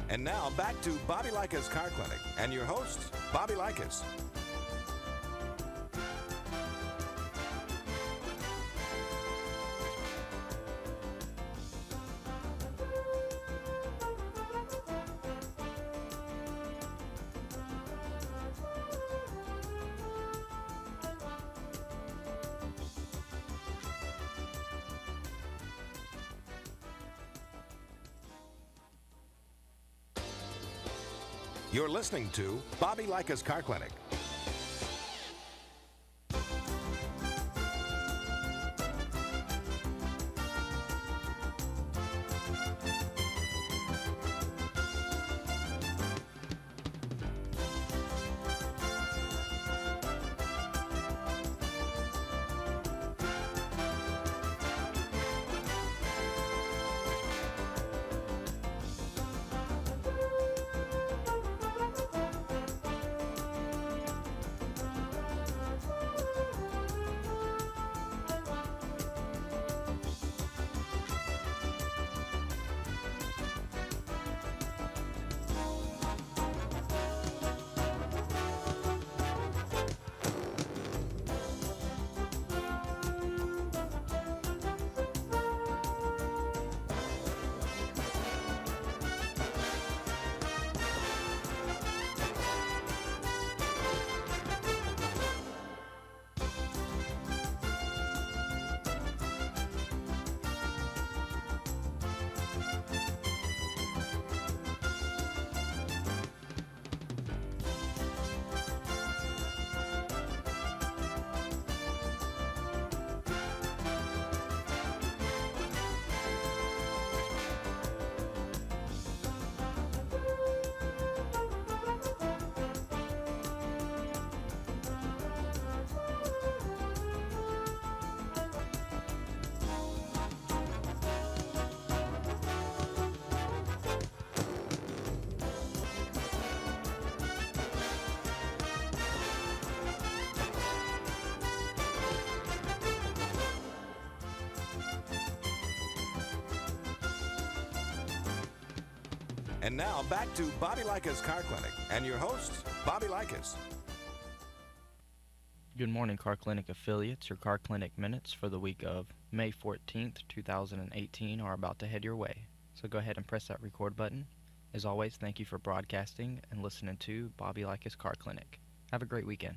And now back to Bobby Likis Car Clinic and your host, Bobby Likis. You're listening to Bobby Likis Car Clinic. And now back to Bobby Likis Car Clinic and your host, Bobby Likis. Good morning, Car Clinic affiliates. Your Car Clinic minutes for the week of May 14th, 2018 are about to head your way. So go ahead and press that record button. As always, thank you for broadcasting and listening to Bobby Likis Car Clinic. Have a great weekend.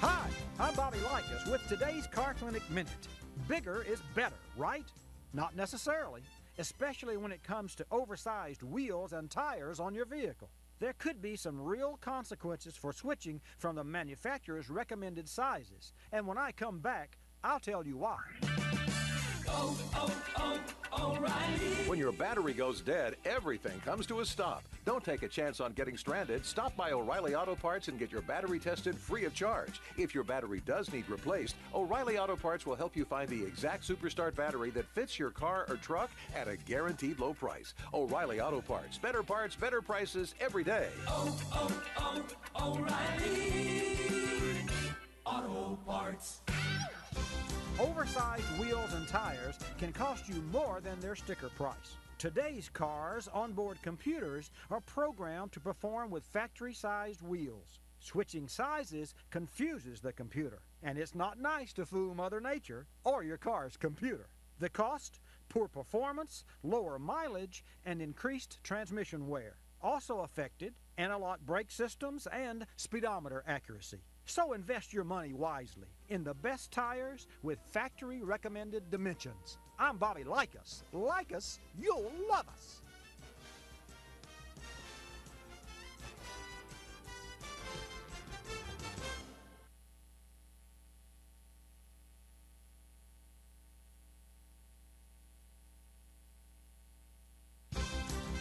Hi, I'm Bobby Likis with today's Car Clinic Minute. Bigger is better, right? Not necessarily, especially when it comes to oversized wheels and tires on your vehicle. There could be some real consequences for switching from the manufacturer's recommended sizes. And when I come back, I'll tell you why. O'Reilly. When your battery goes dead, everything comes to a stop. Don't take a chance on getting stranded. Stop by O'Reilly Auto Parts and get your battery tested free of charge. If your battery does need replaced, O'Reilly Auto Parts will help you find the exact Superstart battery that fits your car or truck at a guaranteed low price. O'Reilly Auto Parts. Better parts, better prices every day. O'Reilly Auto Parts. Oversized wheels and tires can cost you more than their sticker price. Today's cars' onboard computers are programmed to perform with factory-sized wheels. Switching sizes confuses the computer, and it's not nice to fool Mother Nature or your car's computer. The cost? Poor performance, lower mileage, and increased transmission wear. Also affected, anti-lock brake systems and speedometer accuracy. So invest your money wisely in the best tires with factory-recommended dimensions. I'm Bobby Likis. Like us, you'll love us.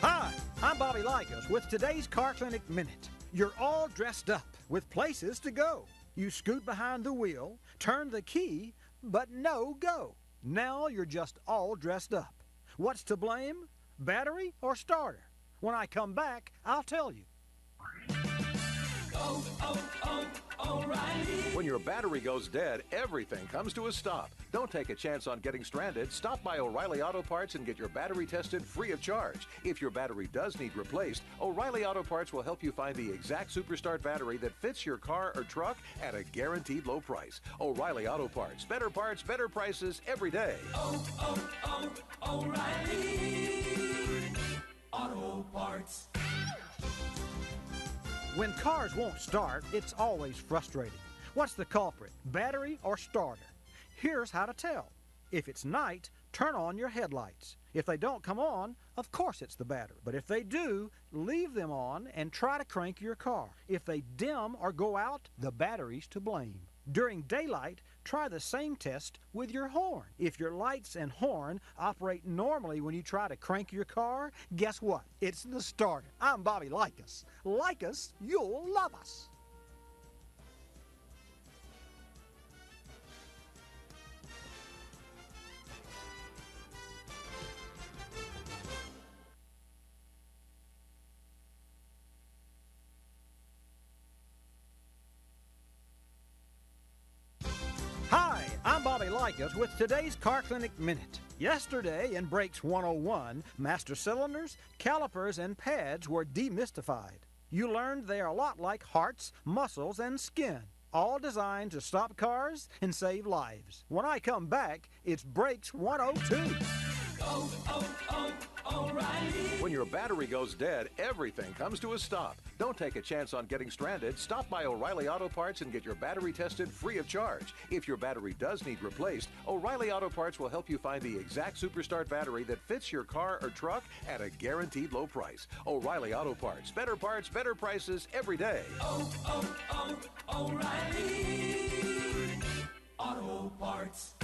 Hi, I'm Bobby Likis with today's Car Clinic Minute. You're all dressed up with places to go. You scoot behind the wheel, turn the key, but no go. Now you're just all dressed up. What's to blame? Battery or starter? When I come back, I'll tell you. O'Reilly. When your battery goes dead, everything comes to a stop. Don't take a chance on getting stranded. Stop by O'Reilly Auto Parts and get your battery tested free of charge. If your battery does need replaced, O'Reilly Auto Parts will help you find the exact Superstart battery that fits your car or truck at a guaranteed low price. O'Reilly Auto Parts, better prices every day. O'Reilly Auto Parts. When cars won't start, it's always frustrating. What's the culprit, battery or starter? Here's how to tell. If it's night, turn on your headlights. If they don't come on, of course it's the battery. But if they do, leave them on and try to crank your car. If they dim or go out, the battery's to blame. During daylight, try the same test with your horn. If your lights and horn operate normally when you try to crank your car, guess what? It's the starter. I'm Bobby Likis. Like us, you'll love us. Hi, I'm Bobby Likis with today's Car Clinic Minute. Yesterday in Brakes 101, master cylinders, calipers, and pads were demystified. You learned they are a lot like hearts, muscles, and skin, all designed to stop cars and save lives. When I come back, it's Brakes 102. O'Reilly. When your battery goes dead, everything comes to a stop. Don't take a chance on getting stranded. Stop by O'Reilly Auto Parts and get your battery tested free of charge. If your battery does need replaced, O'Reilly Auto Parts will help you find the exact Superstart battery that fits your car or truck at a guaranteed low price. O'Reilly Auto Parts, better prices every day. O'Reilly Auto Parts.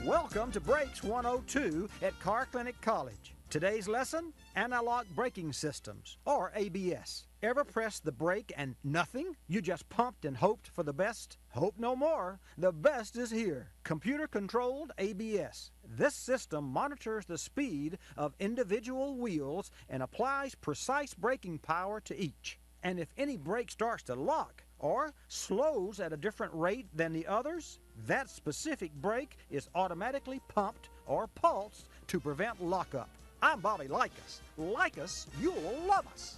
Welcome to Brakes 102 at Car Clinic College. Today's lesson, analog braking systems, or ABS. Ever pressed the brake and nothing? You just pumped and hoped for the best? Hope no more. The best is here. Computer-controlled ABS. This system monitors the speed of individual wheels and applies precise braking power to each. And if any brake starts to lock or slows at a different rate than the others, that specific brake is automatically pumped or pulsed to prevent lockup. I'm Bobby Likis. Like us, you'll love us.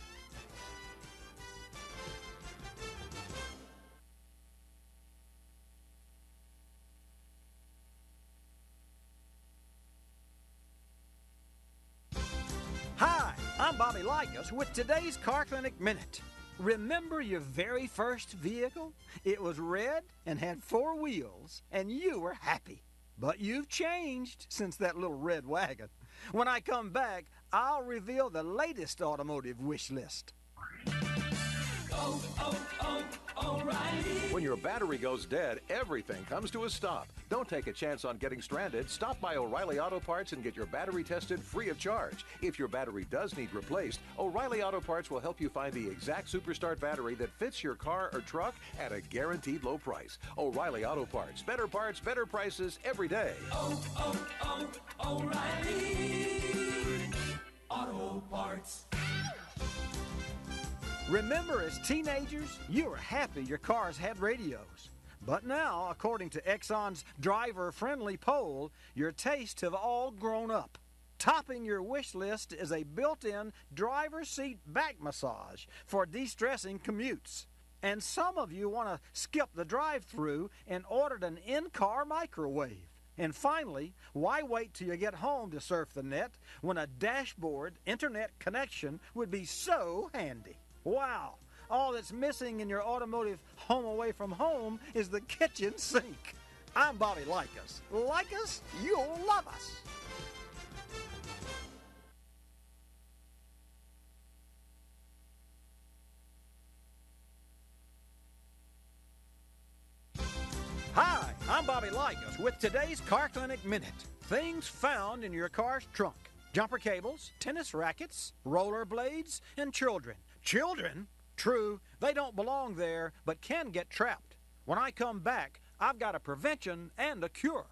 Hi, I'm Bobby Likis with today's Car Clinic Minute. Remember your very first vehicle? It was red and had 4 wheels, and you were happy. But you've changed since that little red wagon. When I come back, I'll reveal the latest automotive wish list. O'Reilly. When your battery goes dead, everything comes to a stop. Don't take a chance on getting stranded. Stop by O'Reilly Auto Parts and get your battery tested free of charge. If your battery does need replaced, O'Reilly Auto Parts will help you find the exact Superstart battery that fits your car or truck at a guaranteed low price. O'Reilly Auto Parts, better prices every day. O'Reilly Auto Parts. Remember, as teenagers, you were happy your cars had radios. But now, according to Exxon's driver-friendly poll, your tastes have all grown up. Topping your wish list is a built-in driver's seat back massage for de-stressing commutes. And some of you want to skip the drive-thru and ordered an in-car microwave. And finally, why wait till you get home to surf the net when a dashboard internet connection would be so handy? Wow, all that's missing in your automotive home away from home is the kitchen sink. I'm Bobby Likis. Like us, you'll love us. Hi, I'm Bobby Likis with today's Car Clinic Minute. Things found in your car's trunk. Jumper cables, tennis rackets, roller blades, and children. Children? True, they don't belong there, but can get trapped. When I come back, I've got a prevention and a cure.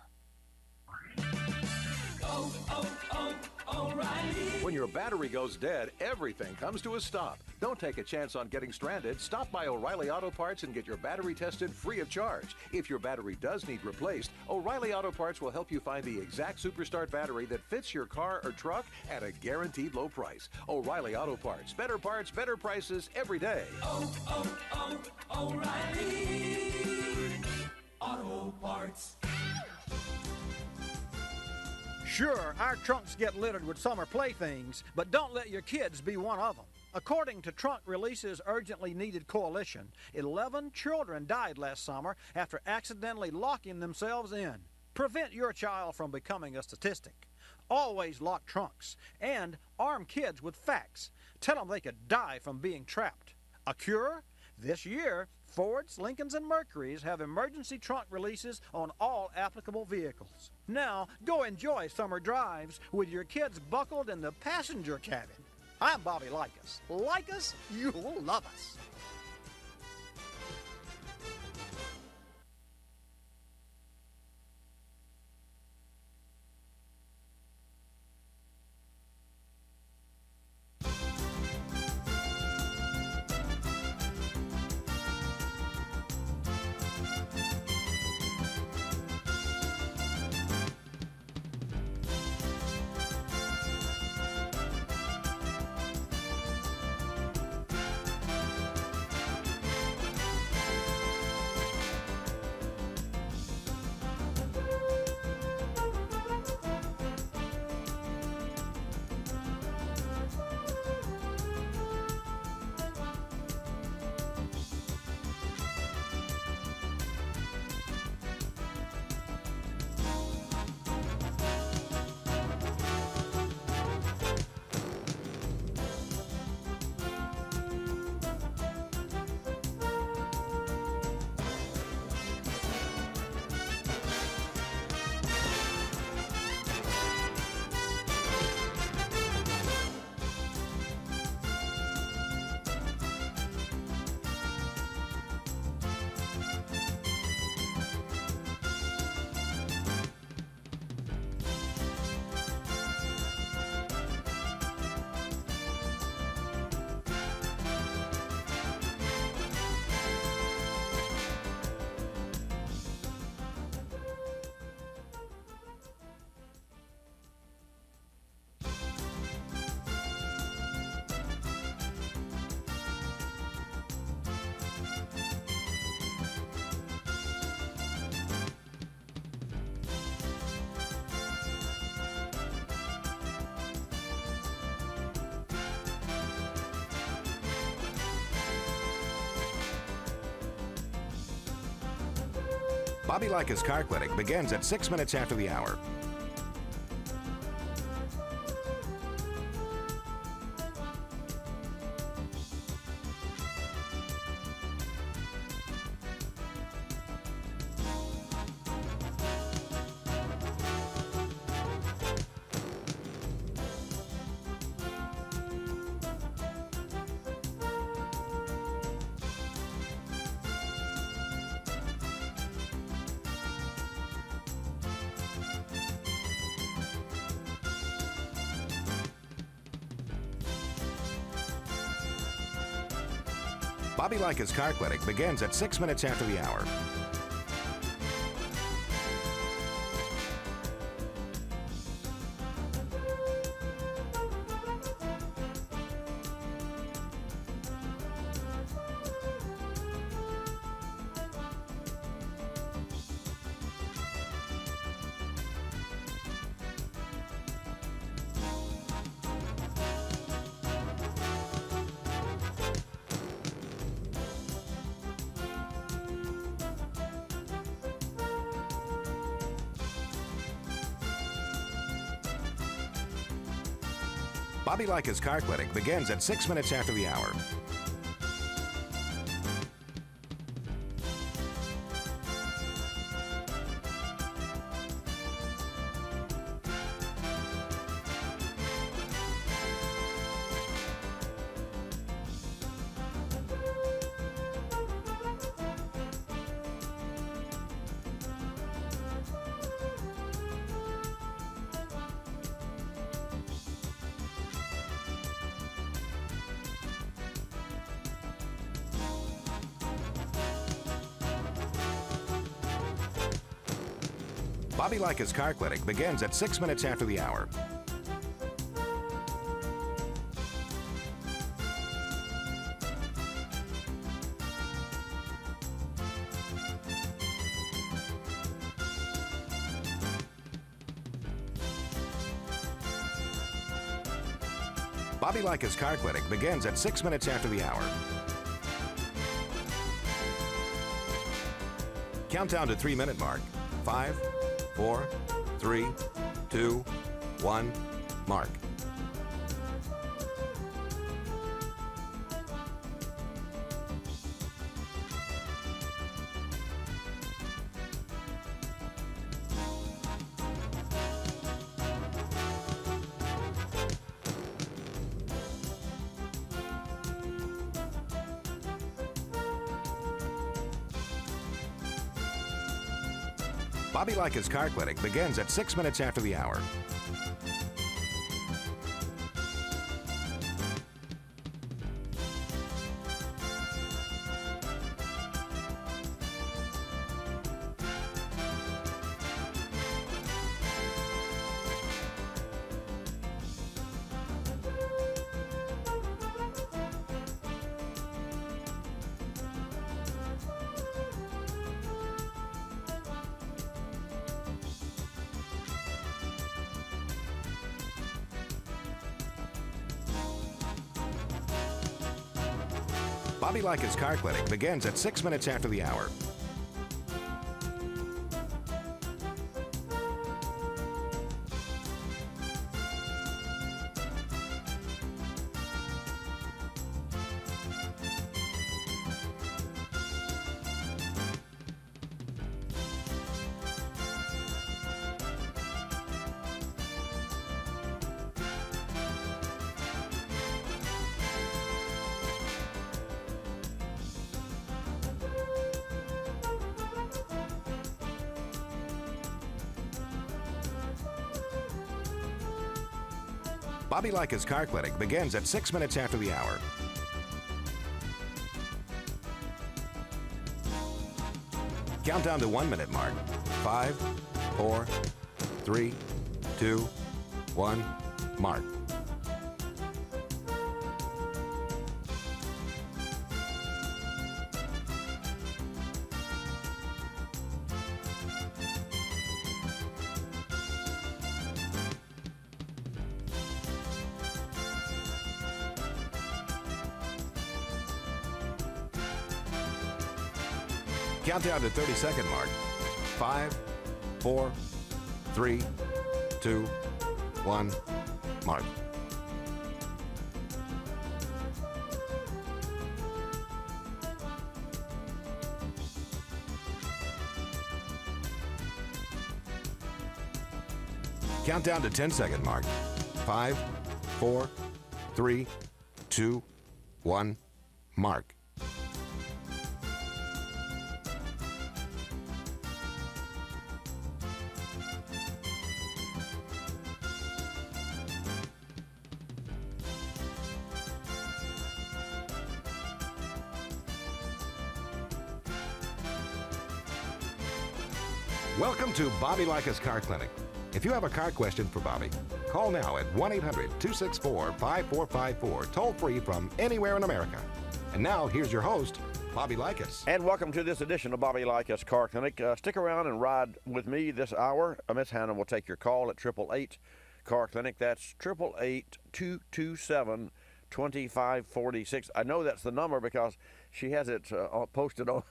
O'Reilly. When your battery goes dead, everything comes to a stop. Don't take a chance on getting stranded. Stop by O'Reilly Auto Parts and get your battery tested free of charge. If your battery does need replaced, O'Reilly Auto Parts will help you find the exact Superstart battery that fits your car or truck at a guaranteed low price. O'Reilly Auto Parts. Better parts, better prices every day. O'Reilly Auto Parts. Sure, our trunks get littered with summer playthings, but don't let your kids be one of them. According to Trunk Release's Urgently Needed Coalition, 11 children died last summer after accidentally locking themselves in. Prevent your child from becoming a statistic. Always lock trunks, and arm kids with facts. Tell them they could die from being trapped. A cure? This year, Fords, Lincolns, and Mercurys have emergency trunk releases on all applicable vehicles. Now, go enjoy summer drives with your kids buckled in the passenger cabin. I'm Bobby Likis. Like us, you'll love us. Bobby Likis Car Clinic begins at 6 minutes after the hour. Bobby Likis Car Clinic begins at 6 minutes after the hour. Bobby Likis Car Clinic begins at 6 minutes after the hour. Bobby Likis Car Clinic begins at 6 minutes after the hour. Bobby Likis Car Clinic begins at 6 minutes after the hour. Countdown to 3-minute mark. 5, 4, 3, 2, 1, mark. Bobby Likis Car Clinic begins at 6 minutes after the hour. Bobby Likis Car Clinic begins at 6 minutes after the hour. Bobby Likis Car Clinic begins at 6 minutes after the hour. Countdown to 1-minute mark. 5, 4, 3, 2, 1, mark. Countdown to 30-second mark. 5, 4, 3, 2, 1, mark. Countdown to 10-second mark. 5, 4, 3, 2, 1, mark. Welcome to Bobby Likis Car Clinic. If you have a car question for Bobby, call now at 1-800-264-5454, toll free from anywhere in America. And now, here's your host, Bobby Likis. And welcome to this edition of Bobby Likis Car Clinic. Stick around and ride with me this hour. Miss Hannah will take your call at 888 Car Clinic. That's 888-227-2546. I know that's the number because she has it posted on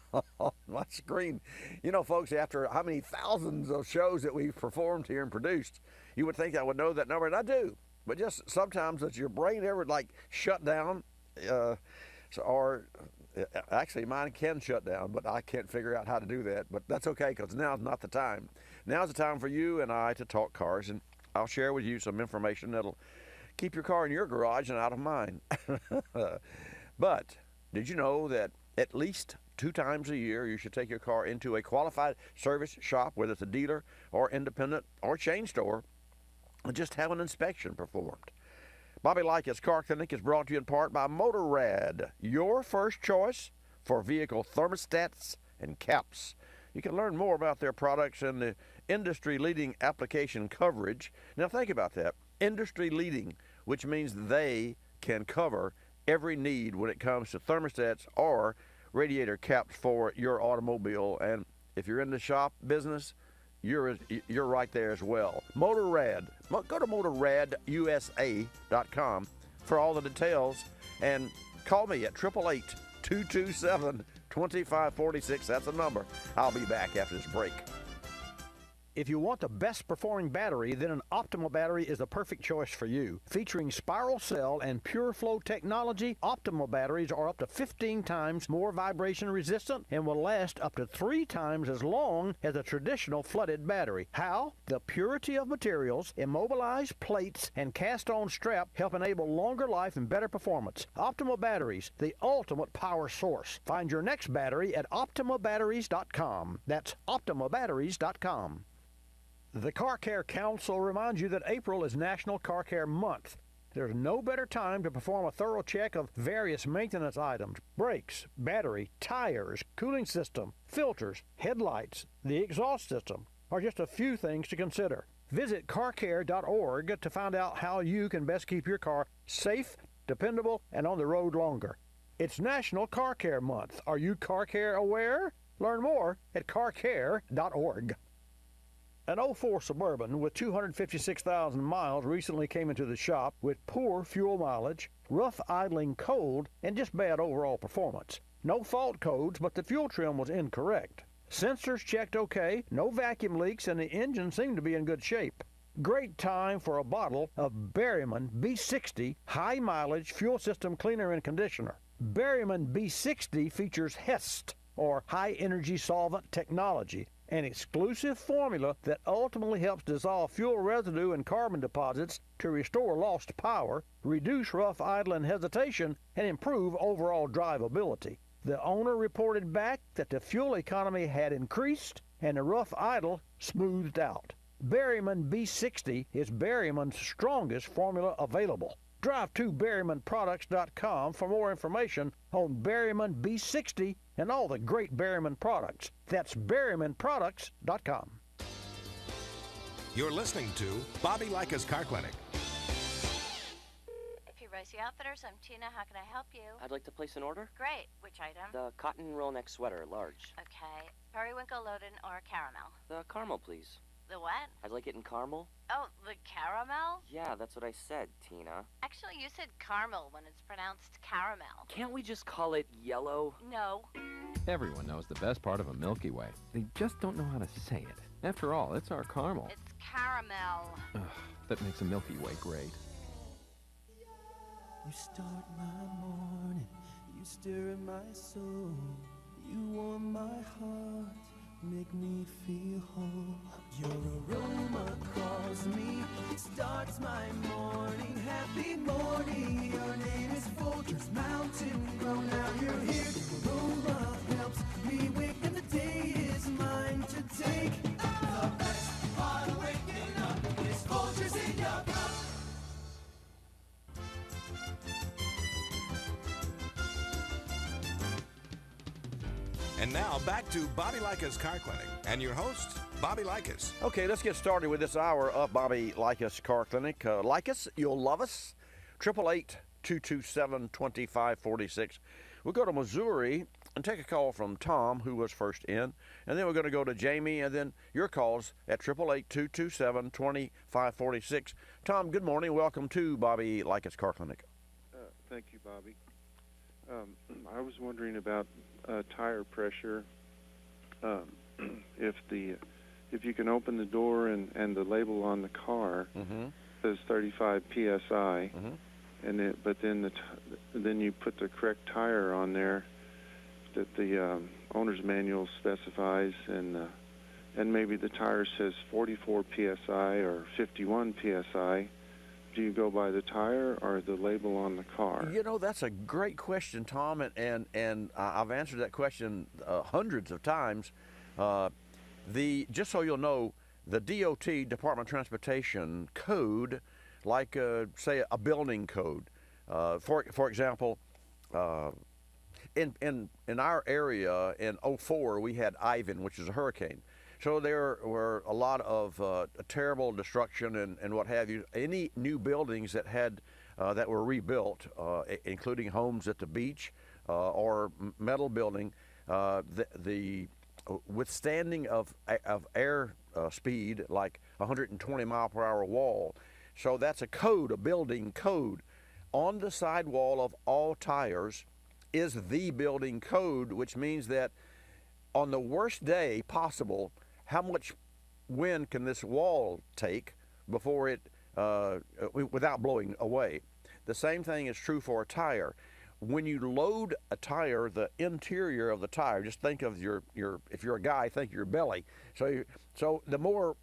my screen. You know, folks, after how many thousands of shows that we've performed here and produced, you would think I would know that number, and I do. But just sometimes does your brain ever, like, shut down? Actually, mine can shut down, but I can't figure out how to do that. But that's okay, because now's not the time. Now's the time for you and I to talk cars, and I'll share with you some information that'll keep your car in your garage and out of mine. But did you know that at least 2 times a year you should take your car into a qualified service shop, whether it's a dealer or independent or chain store, and just have an inspection performed? Bobby Likis Car Clinic is brought to you in part by Motorrad, your first choice for vehicle thermostats and caps. You can learn more about their products and the industry-leading application coverage. Now think about that, industry-leading, which means they can cover every need when it comes to thermostats or radiator caps for your automobile. And if you're in the shop business, you're right there as well. Motorrad. Go to motorradusa.com for all the details, and call me at 888-227-2546. That's the number. I'll be back after this break. If you want the best performing battery, then an Optimal battery is the perfect choice for you. Featuring spiral cell and pure flow technology, Optimal batteries are up to 15 times more vibration resistant and will last up to 3 times as long as a traditional flooded battery. How? The purity of materials, immobilized plates, and cast-on strap help enable longer life and better performance. Optimal batteries, the ultimate power source. Find your next battery at OptimalBatteries.com. That's OptimalBatteries.com. The Car Care Council reminds you that April is National Car Care Month. There's no better time to perform a thorough check of various maintenance items: brakes, battery, tires, cooling system, filters, headlights, the exhaust system are just a few things to consider. Visit carcare.org to find out how you can best keep your car safe, dependable, and on the road longer. It's National Car Care Month. Are you car care aware? Learn more at carcare.org. An 04 Suburban with 256,000 miles recently came into the shop with poor fuel mileage, rough idling cold, and just bad overall performance. No fault codes, but the fuel trim was incorrect. Sensors checked okay, no vacuum leaks, and the engine seemed to be in good shape. Great time for a bottle of Berryman B60 high mileage fuel system cleaner and conditioner. Berryman B60 features HEST, or high energy solvent technology, an exclusive formula that ultimately helps dissolve fuel residue and carbon deposits to restore lost power, reduce rough idle and hesitation, and improve overall drivability. The owner reported back that the fuel economy had increased and the rough idle smoothed out. Berryman B60 is Berryman's strongest formula available. Drive to BerrymanProducts.com for more information on Berryman B60 and all the great Berryman products. That's BerrymanProducts.com. You're listening to Bobby Likis Car Clinic. Ricey Outfitters, I'm Tina. How can I help you? I'd like to place an order. Great. Which item? The cotton roll neck sweater, large. Okay. Periwinkle, Loden, or caramel? The caramel, please. The what? I'd like it in caramel. Oh, the caramel? Yeah, that's what I said, Tina. Actually, you said caramel when it's pronounced caramel. Can't we just call it yellow? No. Everyone knows the best part of a Milky Way. They just don't know how to say it. After all, it's our caramel. It's caramel. Ugh, that makes a Milky Way great. You start my morning, you stir in my soul, you warm my heart, make me feel whole. Your aroma calls me, starts my morning, happy morning. Your name is Folgers Mountain Grow, now you're here. Your aroma helps me wake and the day is mine to take. The best part of waking up is Folgers in your cup. And now back to Bobby Likis Car Clinic and your host, Bobby Likis. Okay, let's get started with this hour of Bobby Likis Car Clinic. Like us, you'll love us. 888-227-2546. We'll go to Missouri and take a call from Tom, who was first in. And then we're going to go to Jamie, and then your calls at 888-227-2546. Tom, good morning. Welcome to Bobby Likis Car Clinic. Thank you, Bobby. I was wondering about tire pressure. If you can open the door and the label on the car says 35 psi, but then then you put the correct tire on there that the owner's manual specifies, and maybe the tire says 44 psi or 51 psi. Do you go by the tire or the label on the car? You know, that's a great question, Tom, and I've answered that question hundreds of times. Just so you'll know, the DOT, Department of Transportation code, like say a building code, for example, in our area in '04 we had Ivan, which is a hurricane. So there were a lot of terrible destruction and what have you. Any new buildings that had that were rebuilt, including homes at the beach or metal building, the withstanding of air speed, like 120 mile per hour wall. So that's a code, a building code. On the sidewall of all tires is the building code, which means that on the worst day possible, how much wind can this wall take before it, without blowing away? The same thing is true for a tire. When you load a tire, the interior of the tire, just think of your if you're a guy, think of your belly. So the more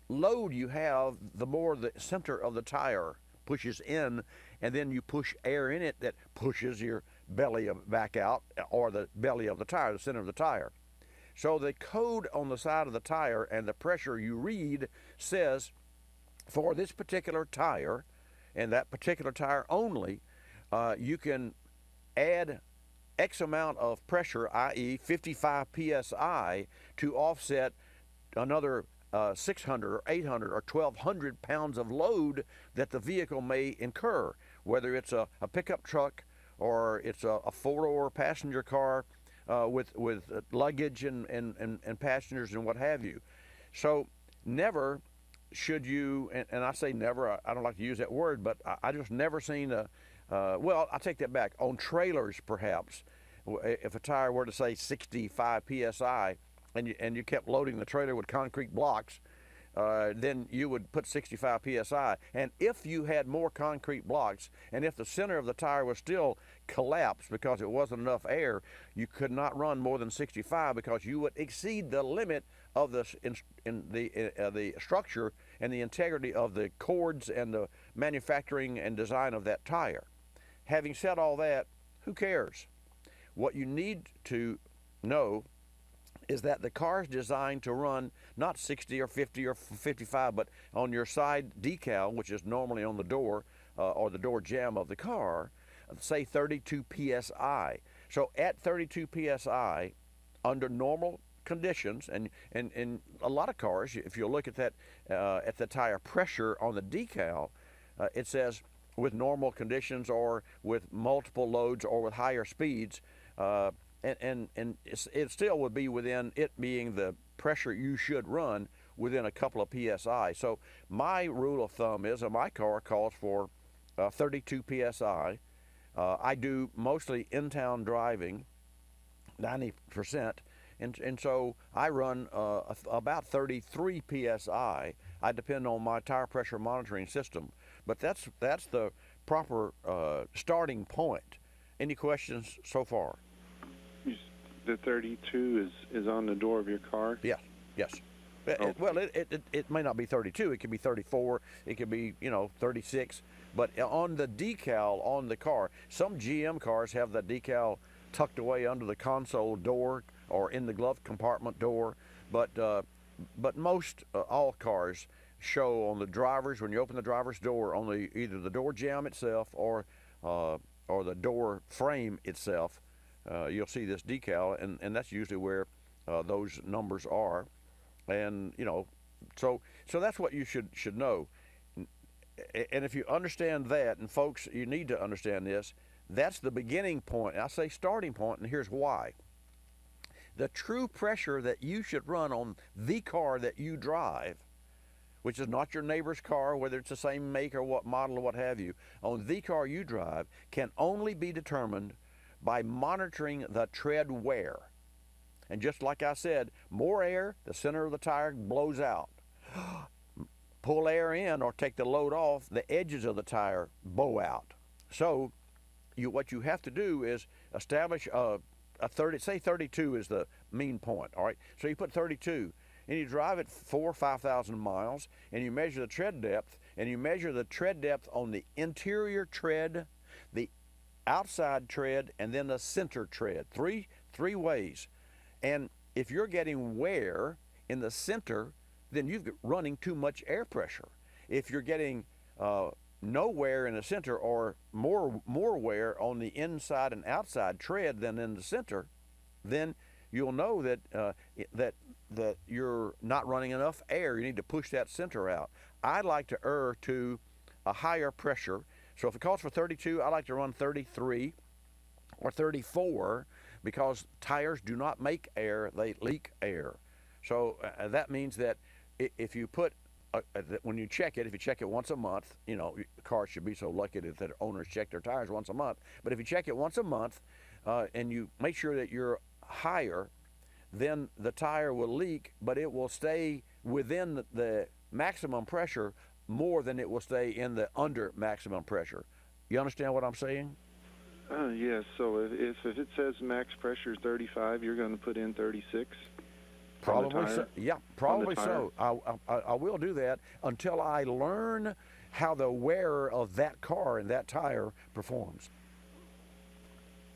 load you have, the more the center of the tire pushes in, and then you push air in it that pushes your belly back out, or the belly of the tire, the center of the tire. So the code on the side of the tire and the pressure you read says, for this particular tire, and that particular tire only, you can add X amount of pressure, i.e. 55 psi, to offset another 600 or 800 or 1,200 pounds of load that the vehicle may incur, whether it's a pickup truck or it's a four-door passenger car with luggage and passengers and what have you. So never should you, and I say never, I don't like to use that word, but I just never seen well, I take that back. On trailers, perhaps, if a tire were to say 65 psi, and you kept loading the trailer with concrete blocks, then you would put 65 psi. And if you had more concrete blocks, and if the center of the tire was still collapsed because it wasn't enough air, you could not run more than 65 because you would exceed the limit of the structure and the integrity of the cords and the manufacturing and design of that tire. Having said all that, who cares? What you need to know is that the car is designed to run not 60 or 50 or 55, but on your side decal, which is normally on the door or the door jamb of the car, say 32 psi. So at 32 psi, under normal conditions, and a lot of cars, if you look at that at the tire pressure on the decal, it says with normal conditions or with multiple loads or with higher speeds, and it still would be within it being the pressure you should run within a couple of psi. So my rule of thumb is my car calls for 32 psi. I do mostly in-town driving, 90%, and so I run about 33 psi. I depend on my tire pressure monitoring system, but that's the proper starting point. Any questions so far? The 32 is on the door of your car? Yes. Okay. Well, it may not be 32. It could be 34. It could be 36. But on the decal on the car, some GM cars have the decal tucked away under the console door or in the glove compartment door. But most all cars show on the drivers, when you open the driver's door, on either the door jamb itself or the door frame itself, you'll see this decal, and that's usually where those numbers are. And so that's what you should know. And if you understand that, and folks, you need to understand this, that's the beginning point. I say starting point, and here's why. The true pressure that you should run on the car that you drive, which is not your neighbor's car, whether it's the same make or what model or what have you, on the car you drive, can only be determined by monitoring the tread wear. And just like I said, more air, the center of the tire blows out. Pull air in or take the load off, the edges of the tire bow out. So what you have to do is establish a 30, say 32 is the mean point, all right? So you put 32, and you drive it 4,000 or 5,000 miles, and you measure the tread depth, and you measure the tread depth on the interior tread, the outside tread, and then the center tread. Three ways. And if you're getting wear in the center, then you're running too much air pressure. If you're getting no wear in the center or more wear on the inside and outside tread than in the center, then you'll know that that you're not running enough air. You need to push that center out. I like to err to a higher pressure. So if it calls for 32, I like to run 33 or 34 because tires do not make air, they leak air. So that means that if you put, when you check it, if you check it once a month, you know, cars should be so lucky that their owners check their tires once a month. But if you check it once a month and you make sure that you're higher, then the tire will leak, but it will stay within the maximum pressure more than it will stay in the under maximum pressure. You understand what I'm saying? Yes. So if it says max pressure 35, you're going to put in 36. Probably so. Yeah, probably so. I will do that until I learn how the wearer of that car and that tire performs.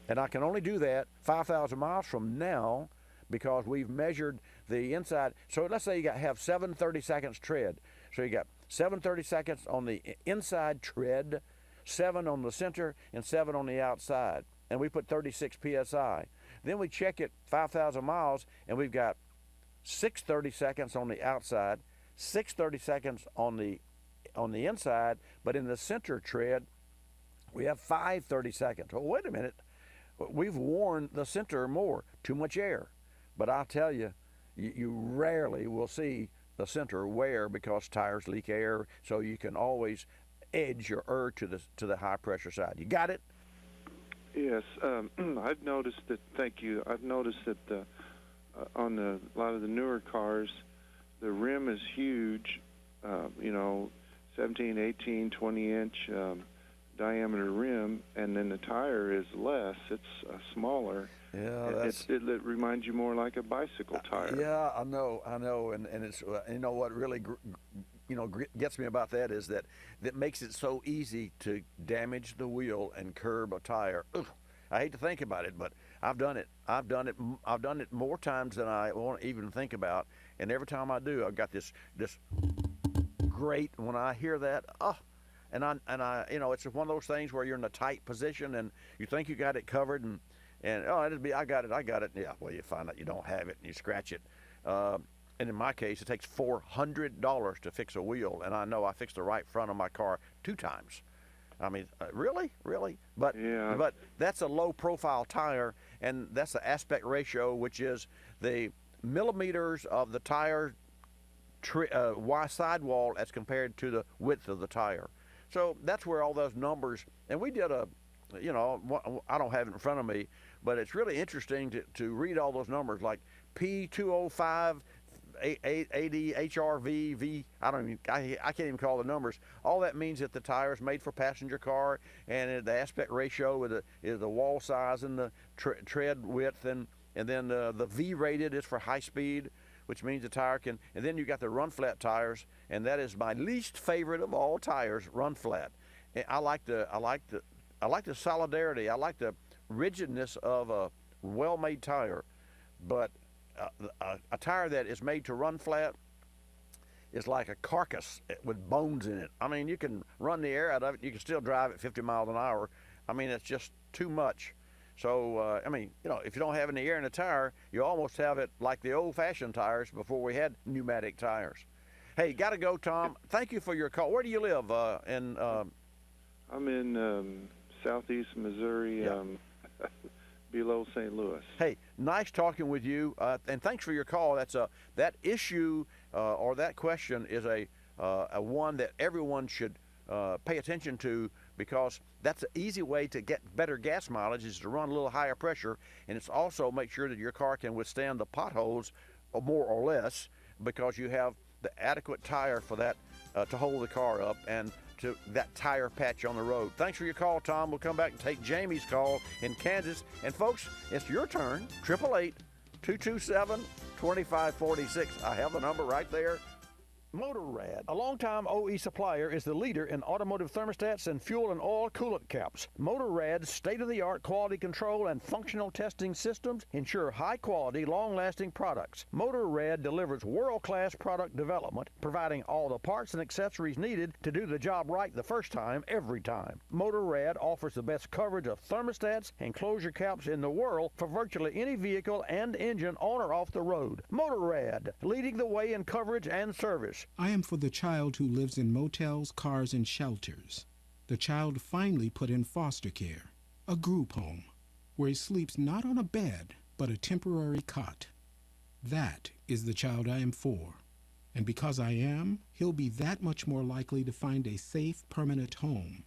And I can only do that 5,000 miles from now because we've measured the inside. So let's say you have 7 30-seconds tread. So you got 7 30-seconds on the inside tread, 7 on the center, and 7 on the outside. And we put 36 PSI. Then we check it 5,000 miles, and we've got 6 30-seconds on the outside, 6 30-seconds on the inside, but in the center tread, we have 5 30-seconds. Oh, wait a minute. We've worn the center more, too much air. But I'll tell you, you rarely will see the center wear because tires leak air, so you can always edge your err to the high pressure side. You got it? Yes, I've noticed that. Thank you. I've noticed that on a lot of the newer cars, the rim is huge. 17, 18, 20-inch diameter rim, and then the tire is less. It's smaller. Yeah, it reminds you more like a bicycle tire. Yeah, I know, and it's you know what really gets me about that is that makes it so easy to damage the wheel and curb a tire. Ugh, I hate to think about it, but I've done it. I've done it more times than I want to even think about, and every time I do, I've got this great. When I hear that, and I it's one of those things where you're in a tight position and you think you got it covered and I got it. Yeah, well, you find out you don't have it and you scratch it. And in my case, it takes $400 to fix a wheel, and I know I fixed the right front of my car 2 times. I mean, really? But yeah. But that's a low-profile tire, and that's the aspect ratio, which is the millimeters of the tire sidewall as compared to the width of the tire. So that's where all those numbers, and we did I don't have it in front of me, but it's really interesting to read all those numbers like P205, 80, HRV, V. I can't even call the numbers. All that means that the tire is made for passenger car, and the aspect ratio is the wall size and the tread width, and then the V rated is for high speed, which means the tire can. And then you got the run flat tires, and that is my least favorite of all tires, run flat. And I like the solidarity. I like the rigidness of a well-made tire, but a tire that is made to run flat is like a carcass with bones in it. I mean, you can run the air out of it. You can still drive at 50 miles an hour. I mean, it's just too much. So, if you don't have any air in the tire, you almost have it like the old-fashioned tires before we had pneumatic tires. Hey, got to go, Tom. Thank you for your call. Where do you live? I'm in southeast Missouri, Yeah. below St. Louis. Hey, nice talking with you, and thanks for your call. That issue or that question is a one that everyone should pay attention to, because that's an easy way to get better gas mileage is to run a little higher pressure, and it's also make sure that your car can withstand the potholes more or less, because you have the adequate tire for that to hold the car up and to that tire patch on the road. Thanks for your call, Tom. We'll come back and take Jamie's call in Kansas. And folks, it's your turn. 888-227-2546. I have the number right there. Motorrad, a longtime OE supplier, is the leader in automotive thermostats and fuel and oil coolant caps. Motorrad's state-of-the-art quality control and functional testing systems ensure high-quality, long-lasting products. Motorrad delivers world-class product development, providing all the parts and accessories needed to do the job right the first time, every time. Motorrad offers the best coverage of thermostats and closure caps in the world for virtually any vehicle and engine on or off the road. Motorrad, leading the way in coverage and service. I am for the child who lives in motels, cars, and shelters. The child finally put in foster care, a group home, where he sleeps not on a bed, but a temporary cot. That is the child I am for. And because I am, he'll be that much more likely to find a safe, permanent home.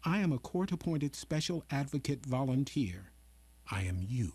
I am a court-appointed special advocate volunteer. I am you.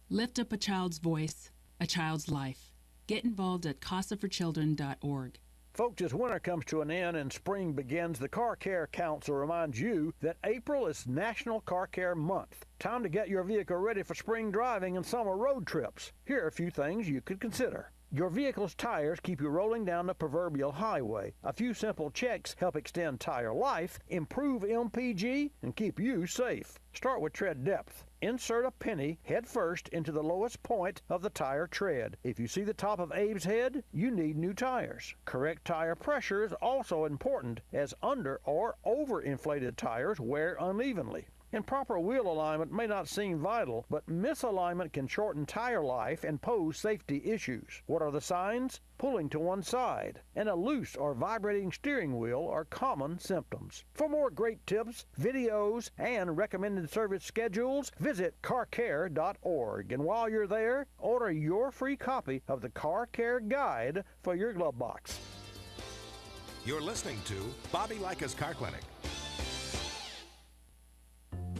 Lift up a child's voice, a child's life. Get involved at casaforchildren.org. Folks, as winter comes to an end and spring begins, the Car Care Council reminds you that April is National Car Care Month. Time to get your vehicle ready for spring driving and summer road trips. Here are a few things you could consider. Your vehicle's tires keep you rolling down the proverbial highway. A few simple checks help extend tire life, improve MPG, and keep you safe. Start with tread depth. Insert a penny head first into the lowest point of the tire tread. If you see the top of Abe's head, you need new tires. Correct tire pressure is also important, as under or overinflated tires wear unevenly. Improper wheel alignment may not seem vital, but misalignment can shorten tire life and pose safety issues. What are the signs? Pulling to one side and a loose or vibrating steering wheel are common symptoms. For more great tips, videos, and recommended service schedules, visit carcare.org. And while you're there, order your free copy of the Car Care Guide for your glove box. You're listening to Bobby Likis Car Clinic.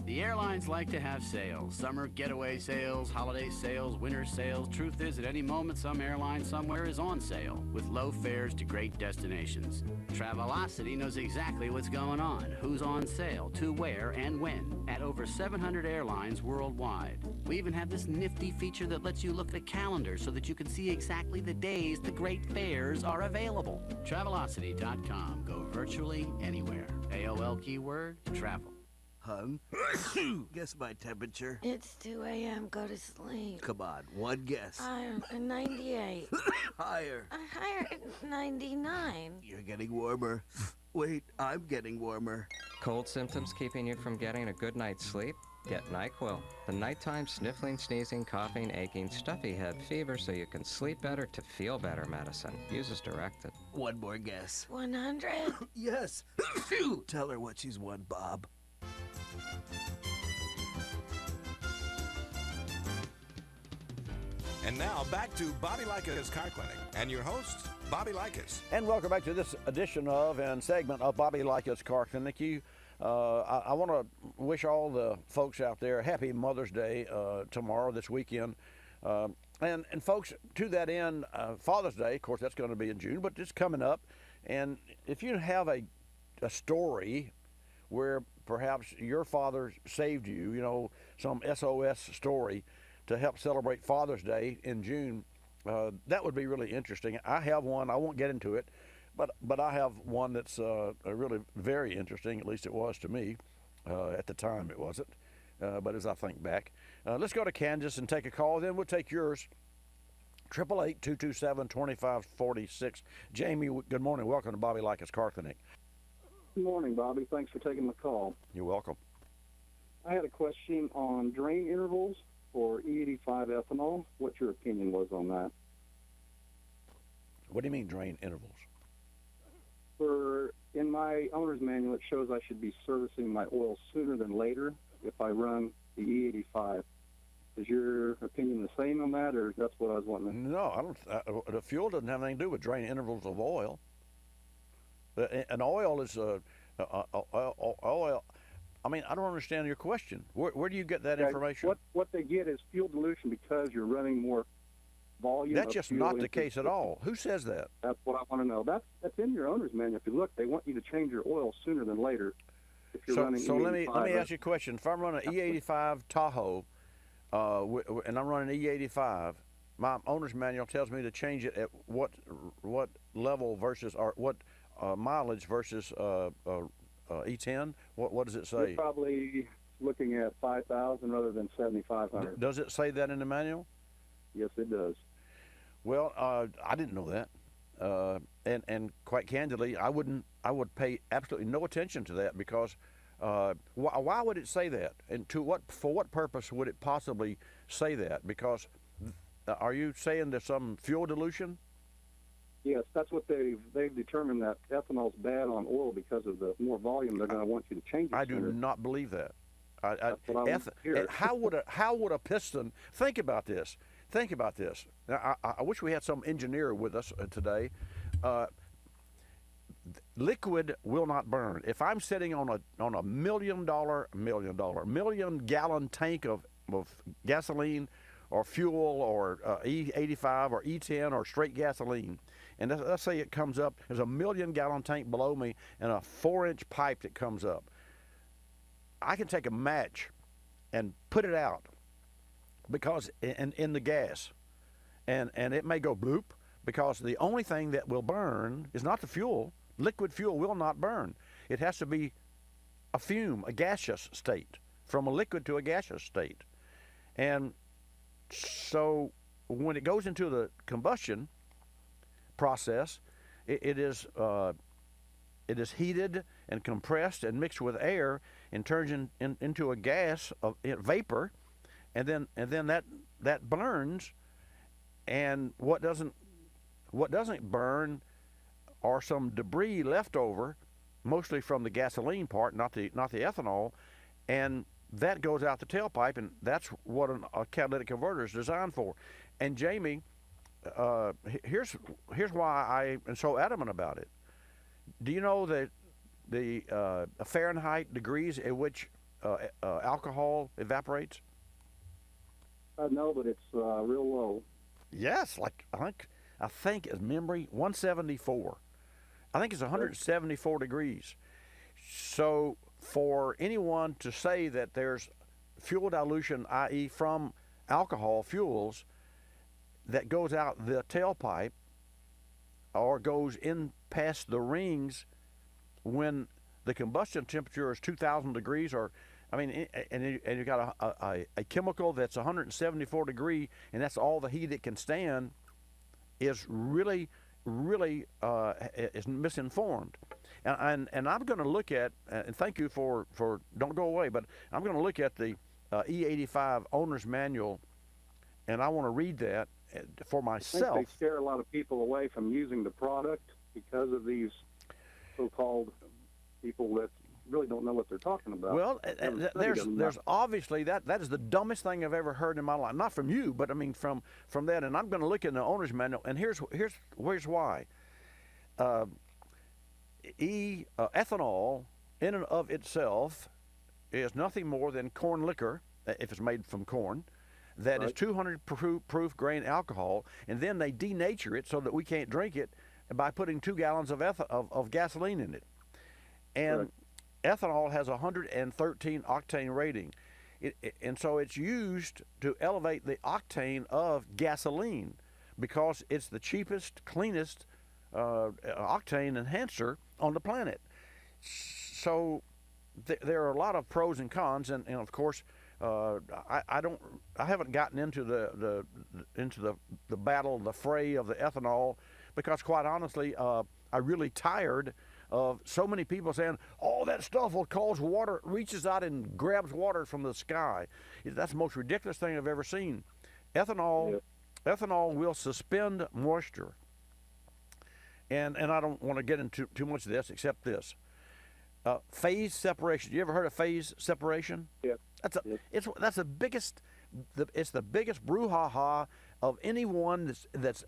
The airlines like to have sales. Summer getaway sales, holiday sales, winter sales. Truth is, at any moment, some airline somewhere is on sale with low fares to great destinations. Travelocity knows exactly what's going on, who's on sale, to where, and when, at over 700 airlines worldwide. We even have this nifty feature that lets you look at a calendar so that you can see exactly the days the great fares are available. Travelocity.com. Go virtually anywhere. AOL keyword, travel. Hun, guess my temperature. It's 2 a.m. Go to sleep. Come on, one guess. Higher, 98. Higher. Higher, 99. You're getting warmer. Wait, I'm getting warmer. Cold symptoms keeping you from getting a good night's sleep? Get NyQuil, the nighttime sniffling, sneezing, coughing, aching, stuffy head, fever so you can sleep better to feel better medicine. Use as directed. One more guess. 100? Yes. Tell her what she's won, Bob. And now back to Bobby Likis Car Clinic and your host, Bobby Likis. And welcome back to this edition of and segment of Bobby Likis Car Clinic. I want to wish all the folks out there a happy Mother's Day tomorrow, this weekend. And folks, to that end, Father's Day, of course, that's going to be in June, but it's coming up. And if you have a story where perhaps your father saved you, you know, some SOS story to help celebrate Father's Day in June, that would be really interesting. I have one. I won't get into it, but I have one that's really very interesting. At least it was to me. At the time, it wasn't. But as I think back, let's go to Kansas and take a call. Then we'll take yours. 888-227-2546. Jamie, good morning. Welcome to Bobby Likis Car Clinic. Good morning, Bobby. Thanks for taking the call. You're welcome. I had a question on drain intervals for E85 ethanol. What your opinion was on that? What do you mean drain intervals? In my owner's manual, it shows I should be servicing my oil sooner than later if I run the E85. Is your opinion the same on that, or that's what I was wanting to... No, I don't. The fuel doesn't have anything to do with drain intervals of oil. An oil is oil. I mean, I don't understand your question. Where do you get that information? What they get is fuel dilution because you're running more volume. That's just not the case at all. Who says that? That's what I want to know. That's in your owner's manual. If you look, they want you to change your oil sooner than later. If you're running so E85, let me ask you a question. If I'm running an E85 Tahoe, and I'm running E85, my owner's manual tells me to change it at what level versus, or what mileage versus E10. What does it say? You're probably looking at 5,000 rather than 7,500. Does it say that in the manual? Yes, it does. Well, I didn't know that, and quite candidly, I would pay absolutely no attention to that, because why would it say that, and for what purpose would it possibly say that? Because are you saying there's some fuel dilution? Yes, that's what they've determined, that ethanol's bad on oil because of the more volume. They're going to want you to change it. I do not believe that. That's what I want to hear. How would a piston? Think about this. Think about this. Now, I wish we had some engineer with us today. Liquid will not burn. If I'm sitting on a million gallon tank of gasoline or fuel or E85 or E10 or straight gasoline, and let's say it comes up, there's a 1 million gallon tank below me and a 4-inch pipe that comes up. I can take a match and put it out, because in the gas, and it may go bloop, because the only thing that will burn is not the fuel. Liquid fuel will not burn. It has to be a fume, a gaseous state, from a liquid to a gaseous state. And so when it goes into the combustion process, it is heated and compressed and mixed with air and turns into a gas of vapor, and then that burns. And what doesn't burn are some debris left over, mostly from the gasoline part, not the ethanol, and that goes out the tailpipe, and that's what a catalytic converter is designed for. And Jamie, here's why I am so adamant about it. Do you know that the Fahrenheit degrees at which alcohol evaporates? No, but it's real low. Yes, like I think as memory 174. I think it's 174 degrees. So for anyone to say that there's fuel dilution, i.e. from alcohol fuels, that goes out the tailpipe or goes in past the rings when the combustion temperature is 2,000 degrees, or and you got a chemical that's 174 degree, and that's all the heat it can stand, is really is misinformed. And I'm going to look at, and thank you for don't go away, but I'm going to look at the E85 owner's manual, and I want to read that for myself. I think they scare a lot of people away from using the product because of these so-called people that really don't know what they're talking about. Well, there's obviously that is the dumbest thing I've ever heard in my life. Not from you, but I mean from that. And I'm going to look in the owner's manual, and here's why. Ethanol in and of itself is nothing more than corn liquor, if it's made from corn, that is 200 proof grain alcohol, and then they denature it so that we can't drink it by putting 2 gallons of gasoline in it. And ethanol has a 113 octane rating, and so it's used to elevate the octane of gasoline, because it's the cheapest, cleanest octane enhancer on the planet. So there are a lot of pros and cons, and of course I haven't gotten into the battle, the fray of the ethanol, because quite honestly I'm really tired of so many people saying, oh, that stuff will cause water, reaches out and grabs water from the sky. That's the most ridiculous thing I've ever seen. Ethanol will suspend moisture. And I don't want to get into too much of this, except this. Phase separation. You ever heard of phase separation? Yeah. That's the biggest brouhaha of anyone that's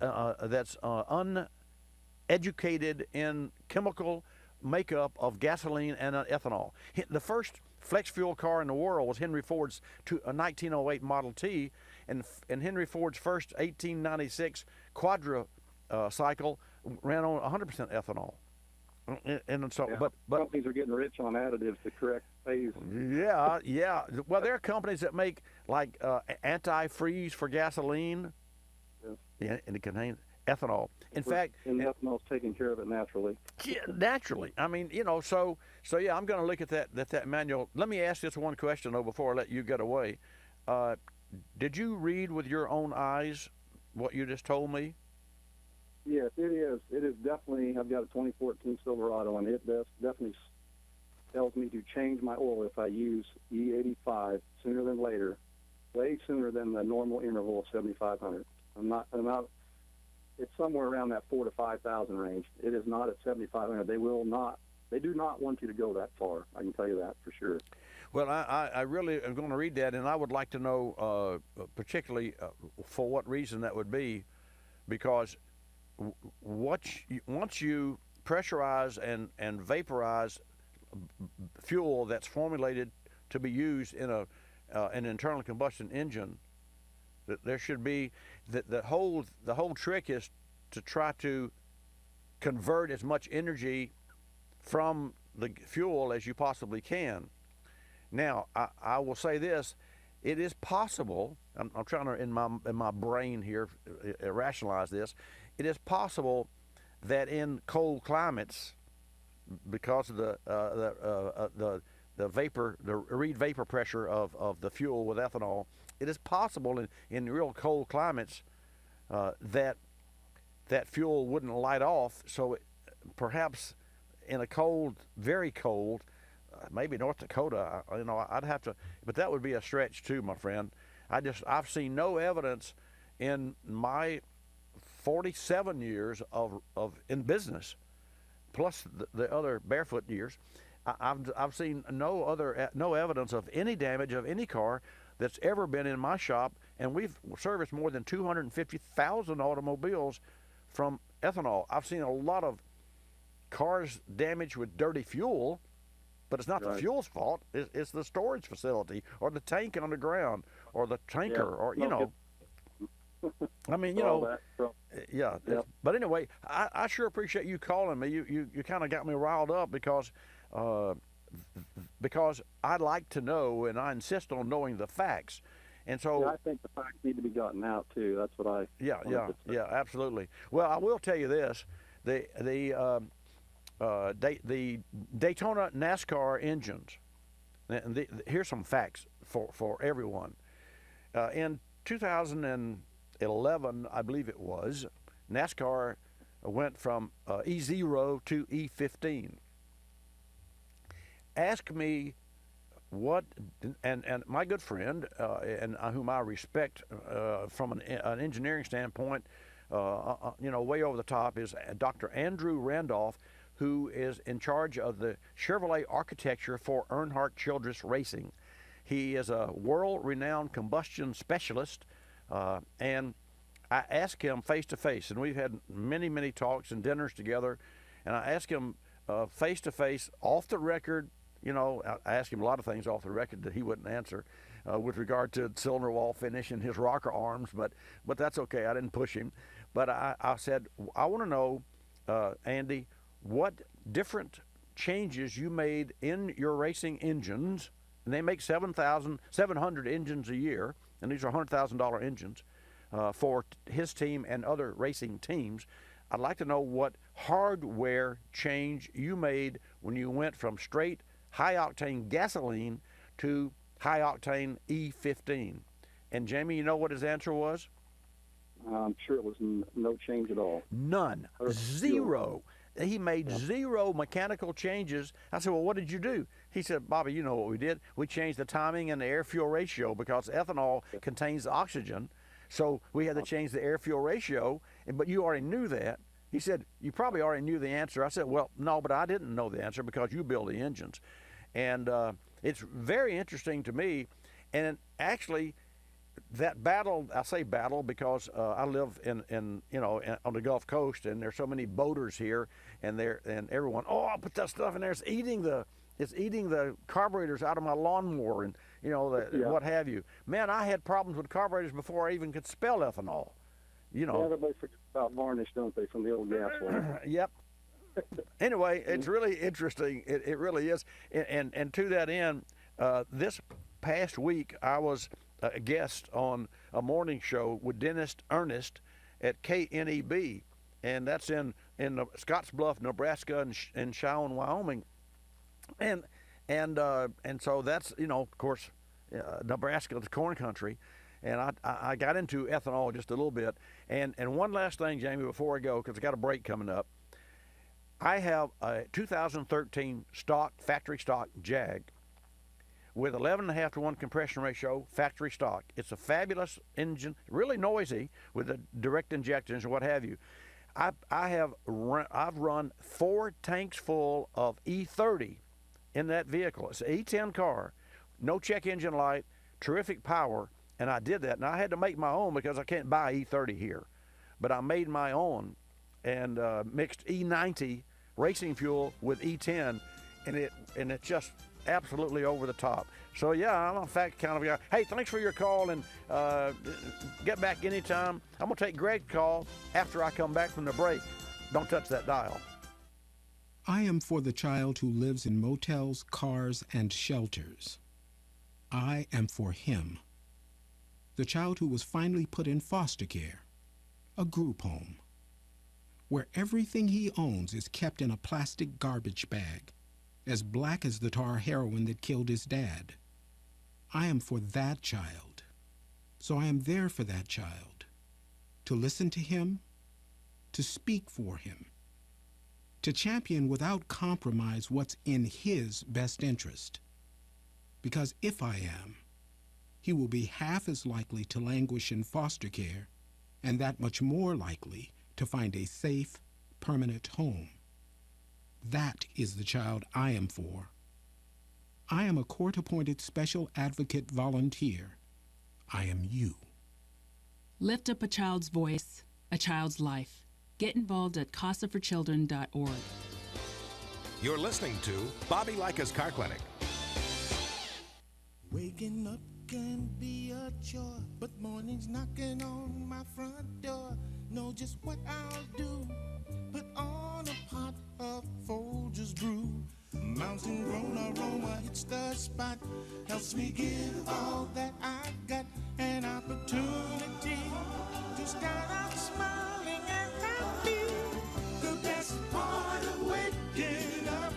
uneducated in chemical makeup of gasoline and ethanol. The first flex fuel car in the world was Henry Ford's 1908 Model T, and Henry Ford's first 1896 Quadra cycle ran on 100% ethanol. And so, but companies are getting rich on additives to correct phase. Yeah. Well, there are companies that make like antifreeze for gasoline. Yeah, and it contains ethanol. In fact, and ethanol's taking care of it naturally. Yeah, naturally. I mean, so yeah, I'm going to look at that manual. Let me ask this one question though before I let you get away. Did you read with your own eyes what you just told me? Yes, it is. It is definitely. I've got a 2014 Silverado, and it definitely tells me to change my oil if I use E85 sooner than later, way sooner than the normal interval of 7,500. I'm not. It's somewhere around that 4,000 to 5,000 range. It is not at 7,500. They do not want you to go that far. I can tell you that for sure. Well, I really am going to read that, and I would like to know particularly for what reason that would be, because once you pressurize and vaporize fuel that's formulated to be used in an internal combustion engine, that there should be the whole trick is to try to convert as much energy from the fuel as you possibly can. Now, I will say this: it is possible. I'm trying to in my brain here rationalize this. It is possible that in cold climates, because of the read vapor pressure of the fuel with ethanol, it is possible in real cold climates that fuel wouldn't light off. So perhaps in a cold, very cold, maybe North Dakota, I'd have to, but that would be a stretch too, my friend. I've seen no evidence in my 47 years of in business, plus the other barefoot years. I've seen no evidence of any damage of any car that's ever been in my shop, and we've serviced more than 250,000 automobiles from ethanol. I've seen a lot of cars damaged with dirty fuel, but it's not the fuel's fault. It's the storage facility or the tank underground or the tanker I mean, yeah. But anyway, I sure appreciate you calling me. You kind of got me riled up because I like to know, and I insist on knowing the facts. And so I think the facts need to be gotten out too. That's what I. Yeah, absolutely. Well, I will tell you this: the Daytona NASCAR engines. And here's some facts for everyone. In 2011, I believe it was, NASCAR went from E0 to E15. Ask me what, and my good friend, and whom I respect from an engineering standpoint, way over the top, is Dr. Andrew Randolph, who is in charge of the Chevrolet architecture for Earnhardt Childress Racing. He is a world-renowned combustion specialist, and I asked him face-to-face, and we've had many, many talks and dinners together, and I asked him face-to-face, off the record. I asked him a lot of things off the record that he wouldn't answer with regard to cylinder wall finish and his rocker arms, but that's okay. I didn't push him. But I said, I want to know, Andy, what different changes you made in your racing engines, and they make 700 engines a year, and these are $100,000 engines for his team and other racing teams. I'd like to know what hardware change you made when you went from straight high-octane gasoline to high-octane E15. And Jamie, you know what his answer was? I'm sure it was no change at all. None. Zero. He made zero mechanical changes. I said, well, what did you do? He said, Bobby, you know what we did? We changed the timing and the air-fuel ratio because ethanol contains oxygen. So we had to change the air-fuel ratio, but you already knew that. He said, you probably already knew the answer. I said, well, no, but I didn't know the answer because you build the engines. And it's very interesting to me. And actually, that battle, I say battle because I live in on the Gulf Coast, and there's so many boaters here, and everyone, I'll put that stuff in there. It's eating the carburetors out of my lawnmower, and what have you. Man, I had problems with carburetors before I even could spell ethanol. Everybody forgets about varnish, don't they, from the old gas line? Yep. Anyway, it's really interesting. It really is. And to that end, this past week I was a guest on a morning show with Dennis Ernest, at KNEB, and that's in the Scottsbluff, Nebraska, and Cheyenne, Wyoming, and so that's, of course, Nebraska is corn country, and I got into ethanol just a little bit, and one last thing, Jamie, before I go, because I got a break coming up. I have a 2013 factory stock Jag with 11.5 to 1 compression ratio, factory stock. It's a fabulous engine, really noisy with the direct injectors and what have you. I've run 4 tanks full of E30 in that vehicle. It's an E10 car, no check engine light, terrific power, and I did that. And I had to make my own because I can't buy E30 here, but I made my own and mixed E90 racing fuel with E10, and it's just absolutely over the top. So yeah, I'm a fact kind of guy. Hey, thanks for your call, and get back anytime. I'm gonna take Greg's call after I come back from the break. Don't touch that dial. I am for the child who lives in motels, cars, and shelters. I am for him. The child who was finally put in foster care, a group home, where everything he owns is kept in a plastic garbage bag, as black as the tar heroin that killed his dad. I am for that child. So I am there for that child, to listen to him, to speak for him, to champion without compromise what's in his best interest. Because if I am, he will be half as likely to languish in foster care, and that much more likely to find a safe, permanent home. That is the child I am for. I am a court-appointed special advocate volunteer. I am you. Lift up a child's voice, a child's life. Get involved at casaforchildren.org. You're listening to Bobby Likis Car Clinic. Waking up can be a chore, but mornings knocking on my front door. Know just what I'll do. Put on a pot of Folgers brew. Mountain grown aroma hits the spot. Helps me give all that I've got. An opportunity to start out smiling and happy. The best part of waking up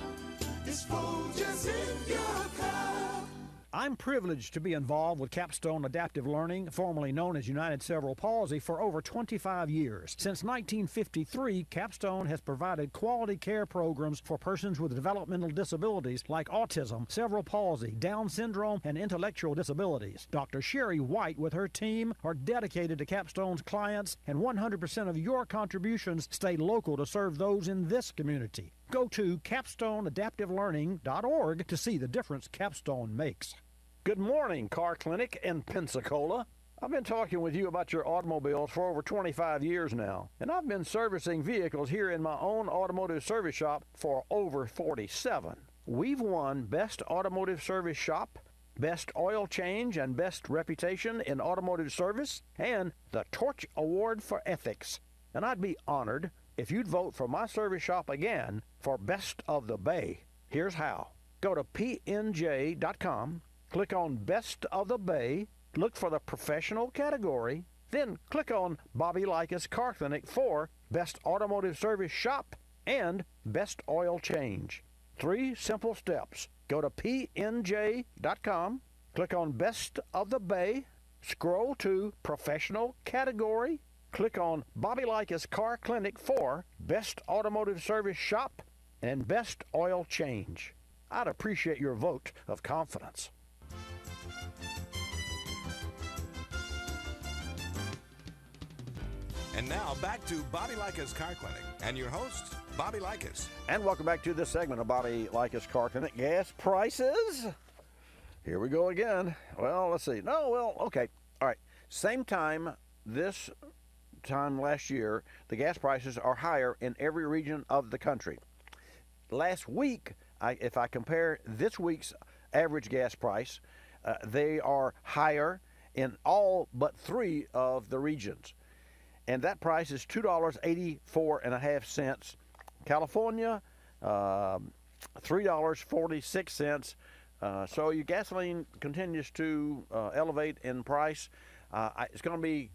is Folgers in your cup. I'm privileged to be involved with Capstone Adaptive Learning, formerly known as United Cerebral Palsy, for over 25 years. Since 1953, Capstone has provided quality care programs for persons with developmental disabilities like autism, cerebral palsy, Down syndrome, and intellectual disabilities. Dr. Sherry White with her team are dedicated to Capstone's clients, and 100% of your contributions stay local to serve those in this community. Go to capstoneadaptivelearning.org to see the difference Capstone makes. Good morning, Car Clinic in Pensacola. I've been talking with you about your automobiles for over 25 years now, and I've been servicing vehicles here in my own automotive service shop for over 47. We've won Best Automotive Service Shop, Best Oil Change, and Best Reputation in Automotive Service, and the Torch Award for Ethics. And I'd be honored if you'd vote for my service shop again for Best of the Bay. Here's how. Go to pnj.com, click on Best of the Bay, look for the professional category, then click on Bobby Likis Car Clinic for Best Automotive Service Shop and Best Oil Change. 3 simple steps. Go to pnj.com, click on Best of the Bay, scroll to Professional Category, click on Bobby Likis Car Clinic for Best Automotive Service Shop and Best Oil Change. I'd appreciate your vote of confidence. And now back to Bobby Likis Car Clinic and your host, Bobby Likis. And welcome back to this segment of Bobby Likis Car Clinic. Gas prices. Here we go again. Well, let's see. Okay. All right. Same time this time last year, the gas prices are higher in every region of the country. Last week, if I compare this week's average gas price, they are higher in all but 3 of the regions. And that price is $2.84.5. California, $3.46. So your gasoline continues to elevate in price. It's going to be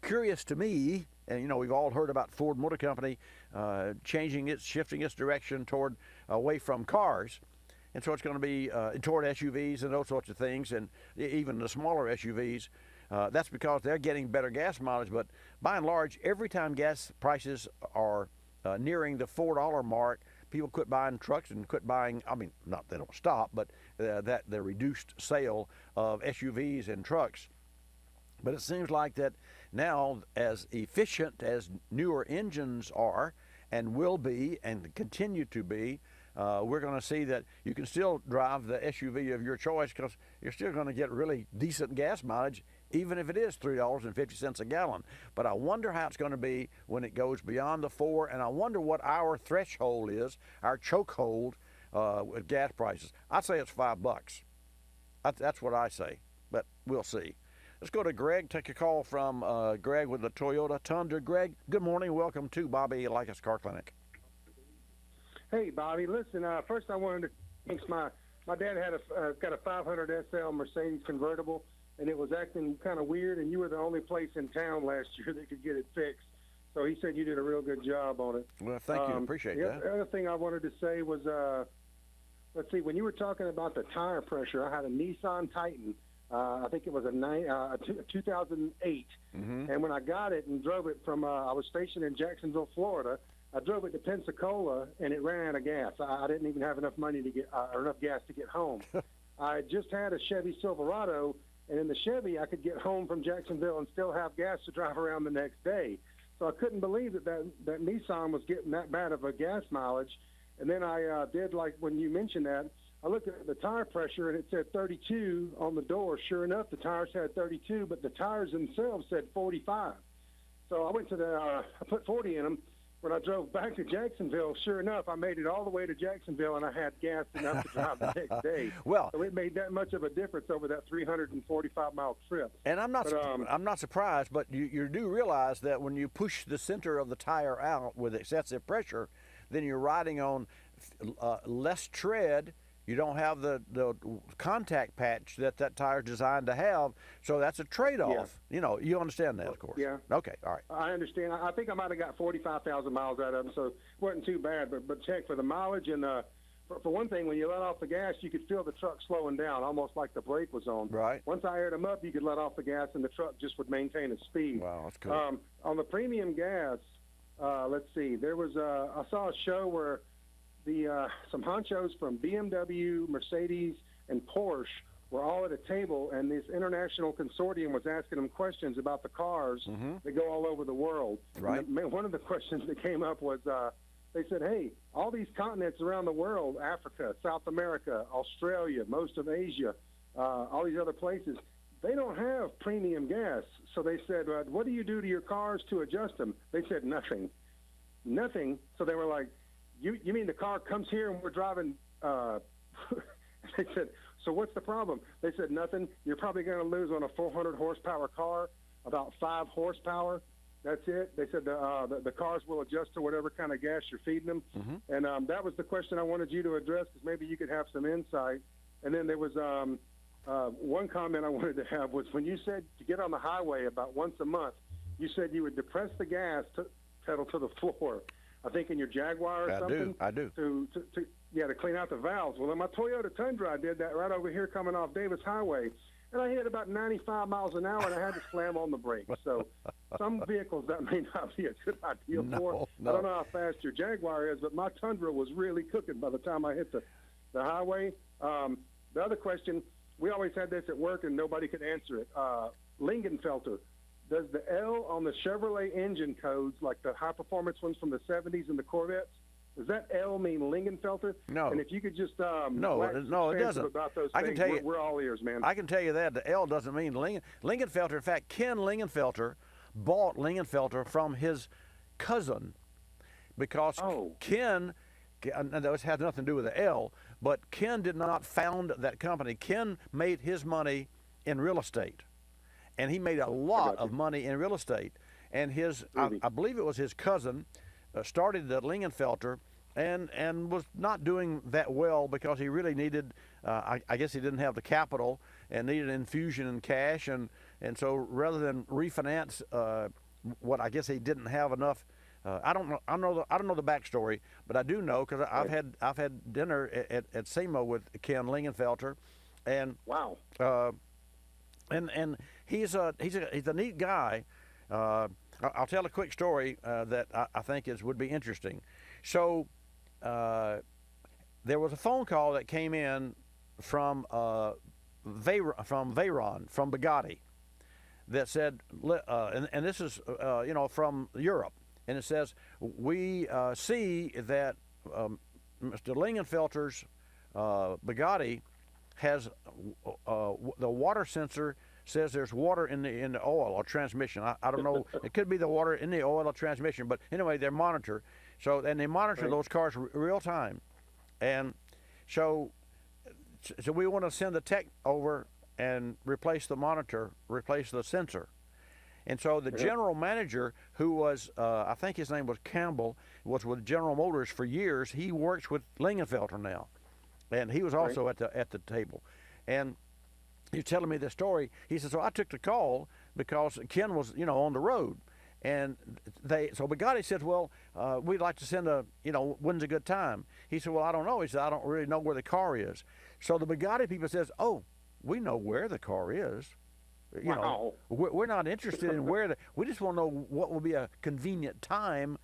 curious to me And you know, we've all heard about Ford Motor Company shifting its direction toward away from cars. And so it's going to be toward SUVs and those sorts of things, and even the smaller SUVs. That's because they're getting better gas mileage. But by and large, every time gas prices are nearing the $4 mark, people quit buying trucks and quit buying, I mean, not they don't stop, but that the reduced sale of SUVs and trucks. But it seems like that now, as efficient as newer engines are and will be and continue to be, we're going to see that you can still drive the SUV of your choice because you're still going to get really decent gas mileage, even if it is $3.50 a gallon. But I wonder how it's going to be when it goes beyond the 4, and I wonder what our threshold is, our chokehold with gas prices. I'd say it's $5. That's what I say, but we'll see. Let's go to Greg. Take a call from Greg with the Toyota Tundra. Greg, good morning. Welcome to Bobby Likis Car Clinic. Hey, Bobby. Listen, first I wanted to thank my dad had got a 500 SL Mercedes convertible, and it was acting kind of weird, and you were the only place in town last year that could get it fixed. So he said you did a real good job on it. Well, thank you. Appreciate that. The other thing I wanted to say was, let's see, when you were talking about the tire pressure, I had a Nissan Titan. I think it was a 2008. Mm-hmm. And when I got it and drove it from, I was stationed in Jacksonville, Florida. I drove it to Pensacola, and it ran out of gas. I didn't even have enough money to get, or enough gas to get home. I just had a Chevy Silverado, and in the Chevy, I could get home from Jacksonville and still have gas to drive around the next day. So I couldn't believe that Nissan was getting that bad of a gas mileage. And then I did, like when you mentioned that, I looked at the tire pressure, and it said 32 on the door. Sure enough, the tires had 32, but the tires themselves said 45. So I went to I put 40 in them. When I drove back to Jacksonville, sure enough, I made it all the way to Jacksonville, and I had gas enough to drive the next day. Well, so it made that much of a difference over that 345-mile trip. And I'm not surprised, but you do realize that when you push the center of the tire out with excessive pressure, then you're riding on less tread. You don't have the contact patch that tire is designed to have, so that's a trade-off. Yeah. You know, you understand that, of course. Yeah. Okay, all right. I understand. I think I might have got 45,000 miles out of them, so it wasn't too bad. But check for the mileage, and for one thing, when you let off the gas, you could feel the truck slowing down, almost like the brake was on. Right. Once I aired them up, you could let off the gas, and the truck just would maintain its speed. Wow, that's cool. On the premium gas, let's see. There was I saw a show where some honchos from BMW, Mercedes, and Porsche were all at a table, and this international consortium was asking them questions about the cars that go all over the world. Right. And one of the questions that came up was, they said, hey, all these continents around the world, Africa, South America, Australia, most of Asia, all these other places, they don't have premium gas. So they said, what do you do to your cars to adjust them? They said nothing. Nothing. So they were like, you mean the car comes here and we're driving, they said, so what's the problem? They said nothing. You're probably going to lose on a 400 horsepower car, about 5 horsepower. That's it. They said the cars will adjust to whatever kind of gas you're feeding them. And that was the question I wanted you to address, because maybe you could have some insight. And then there was one comment I wanted to have was when you said to get on the highway about once a month, you said you would depress the gas pedal to the floor. I think in your Jaguar or something. I do. To clean out the valves. Well, in my Toyota Tundra, I did that right over here coming off Davis Highway, and I hit about 95 miles an hour, and I had to slam on the brakes. So some vehicles that may not be a good idea for. No. I don't know how fast your Jaguar is, but my Tundra was really cooking by the time I hit the highway. The other question, we always had this at work, and nobody could answer it. Lingenfelter. Does the L on the Chevrolet engine codes, like the high-performance ones from the 70s and the Corvettes, does that L mean Lingenfelter? No. And if you could just no, it doesn't. About those I can things, tell you, we're all ears, man. I can tell you that the L doesn't mean Lingenfelter. In fact, Ken Lingenfelter bought Lingenfelter from his cousin because Ken, and this has nothing to do with the L, but Ken did not found that company. Ken made his money in real estate. And he made a lot of money in real estate. And I believe it was his cousin, started the Lingenfelter and was not doing that well because he really needed, I guess he didn't have the capital and needed an infusion in cash. And so rather than refinance what I guess he didn't have enough. I don't know. I don't know the backstory, but I do know because I've had dinner at SEMA with Ken Lingenfelter, and wow. And he's a neat guy. I'll tell a quick story that I think would be interesting. So there was a phone call that came in from Veyron, from Bugatti, that said, and this is from Europe, and it says, we see that Mr. Lingenfelter's Bugatti has the water sensor says there's water in the oil or transmission. I don't know. It could be the water in the oil or transmission, but anyway, they monitor. And they monitor those cars real time, and so we want to send the tech over and replace the monitor, replace the sensor. And so the general manager, who was, I think his name was Campbell, was with General Motors for years. He works with Lingenfelter now, and he was also at the table. And he was telling me this story. He said, so I took the call because Ken was, on the road. And so Bugatti said, well, we'd like to send when's a good time? He said, well, I don't know. He said, I don't really know where the car is. So the Bugatti people says, oh, we know where the car is. We're not interested in we just want to know what will be a convenient time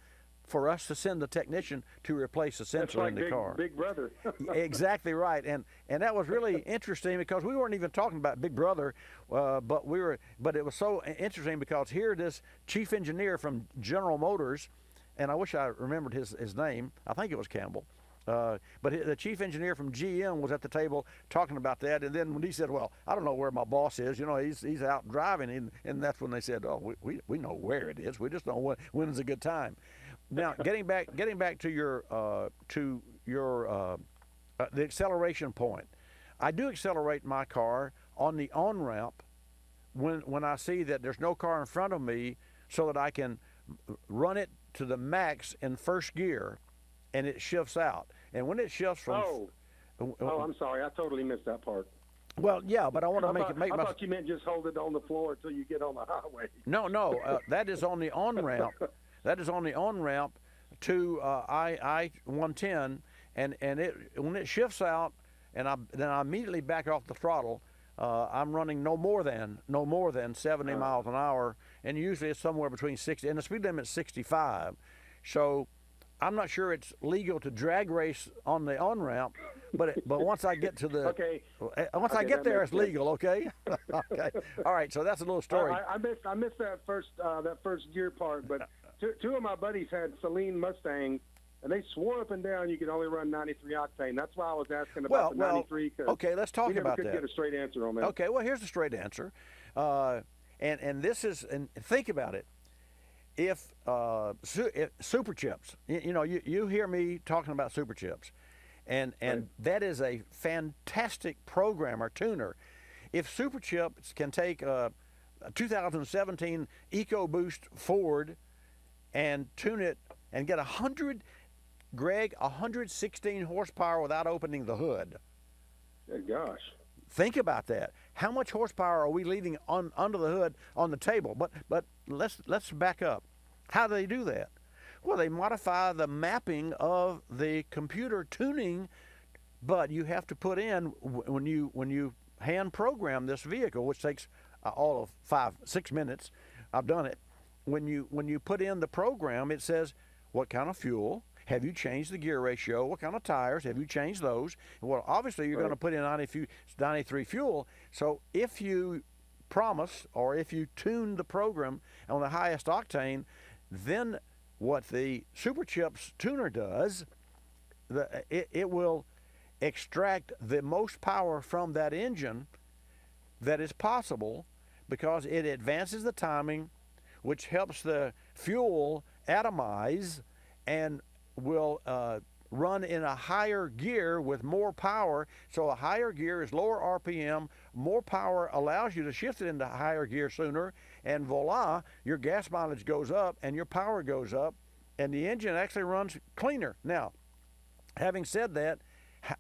for us to send the technician to replace the sensor in the car. Big Brother. Exactly right, and that was really interesting because we weren't even talking about Big Brother, but it was so interesting because here this chief engineer from General Motors, and I wish I remembered his name. I think it was Campbell. But the chief engineer from GM was at the table talking about that, and then when he said, well, I don't know where my boss is, he's out driving, and that's when they said, oh, we know where it is. We just know when is a good time. Now, getting back to your the acceleration point, I do accelerate my car on the on-ramp when I see that there's no car in front of me, so that I can run it to the max in first gear, and it shifts out. And when it shifts from I'm sorry, I totally missed that part. Well, yeah, but I want to I thought you meant just hold it on the floor until you get on the highway. No, that is on the on-ramp. That is on the on-ramp to I-110, and when it shifts out, and then I immediately back off the throttle. I'm running no more than 70 miles an hour, and usually it's somewhere between 60, and the speed limit's 65. So I'm not sure it's legal to drag race on the on-ramp, but once I get to the once I get there, it's legal. Okay. Okay. All right. So that's a little story. I missed that first gear part, but two of my buddies had Celine Mustangs, and they swore up and down you could only run 93 octane. That's why I was asking about the 93. Okay, let's talk about that. We never could get a straight answer on that. Okay, well, here's the straight answer, and this is, and think about it. If super chips, you hear me talking about super chips, and that is a fantastic program or tuner. If super chips can take a 2017 EcoBoost Ford and tune it and get 116 horsepower without opening the hood. Good gosh. Think about that. How much horsepower are we leaving under the hood on the table? But let's back up. How do they do that? Well, they modify the mapping of the computer tuning, but you have to put in when you hand program this vehicle, which takes all of 5-6 minutes. I've done it. When you put in the program, it says what kind of fuel. Have you changed the gear ratio? What kind of tires? Have you changed those? Well, obviously, you're going to put in 93 fuel. So if you promise or if you tune the program on the highest octane, then what the Super Chips tuner does, it will extract the most power from that engine that is possible because it advances the timing, which helps the fuel atomize and will run in a higher gear with more power. So a higher gear is lower RPM, more power allows you to shift it into higher gear sooner, and voila, your gas mileage goes up and your power goes up, and the engine actually runs cleaner. Now, having said that,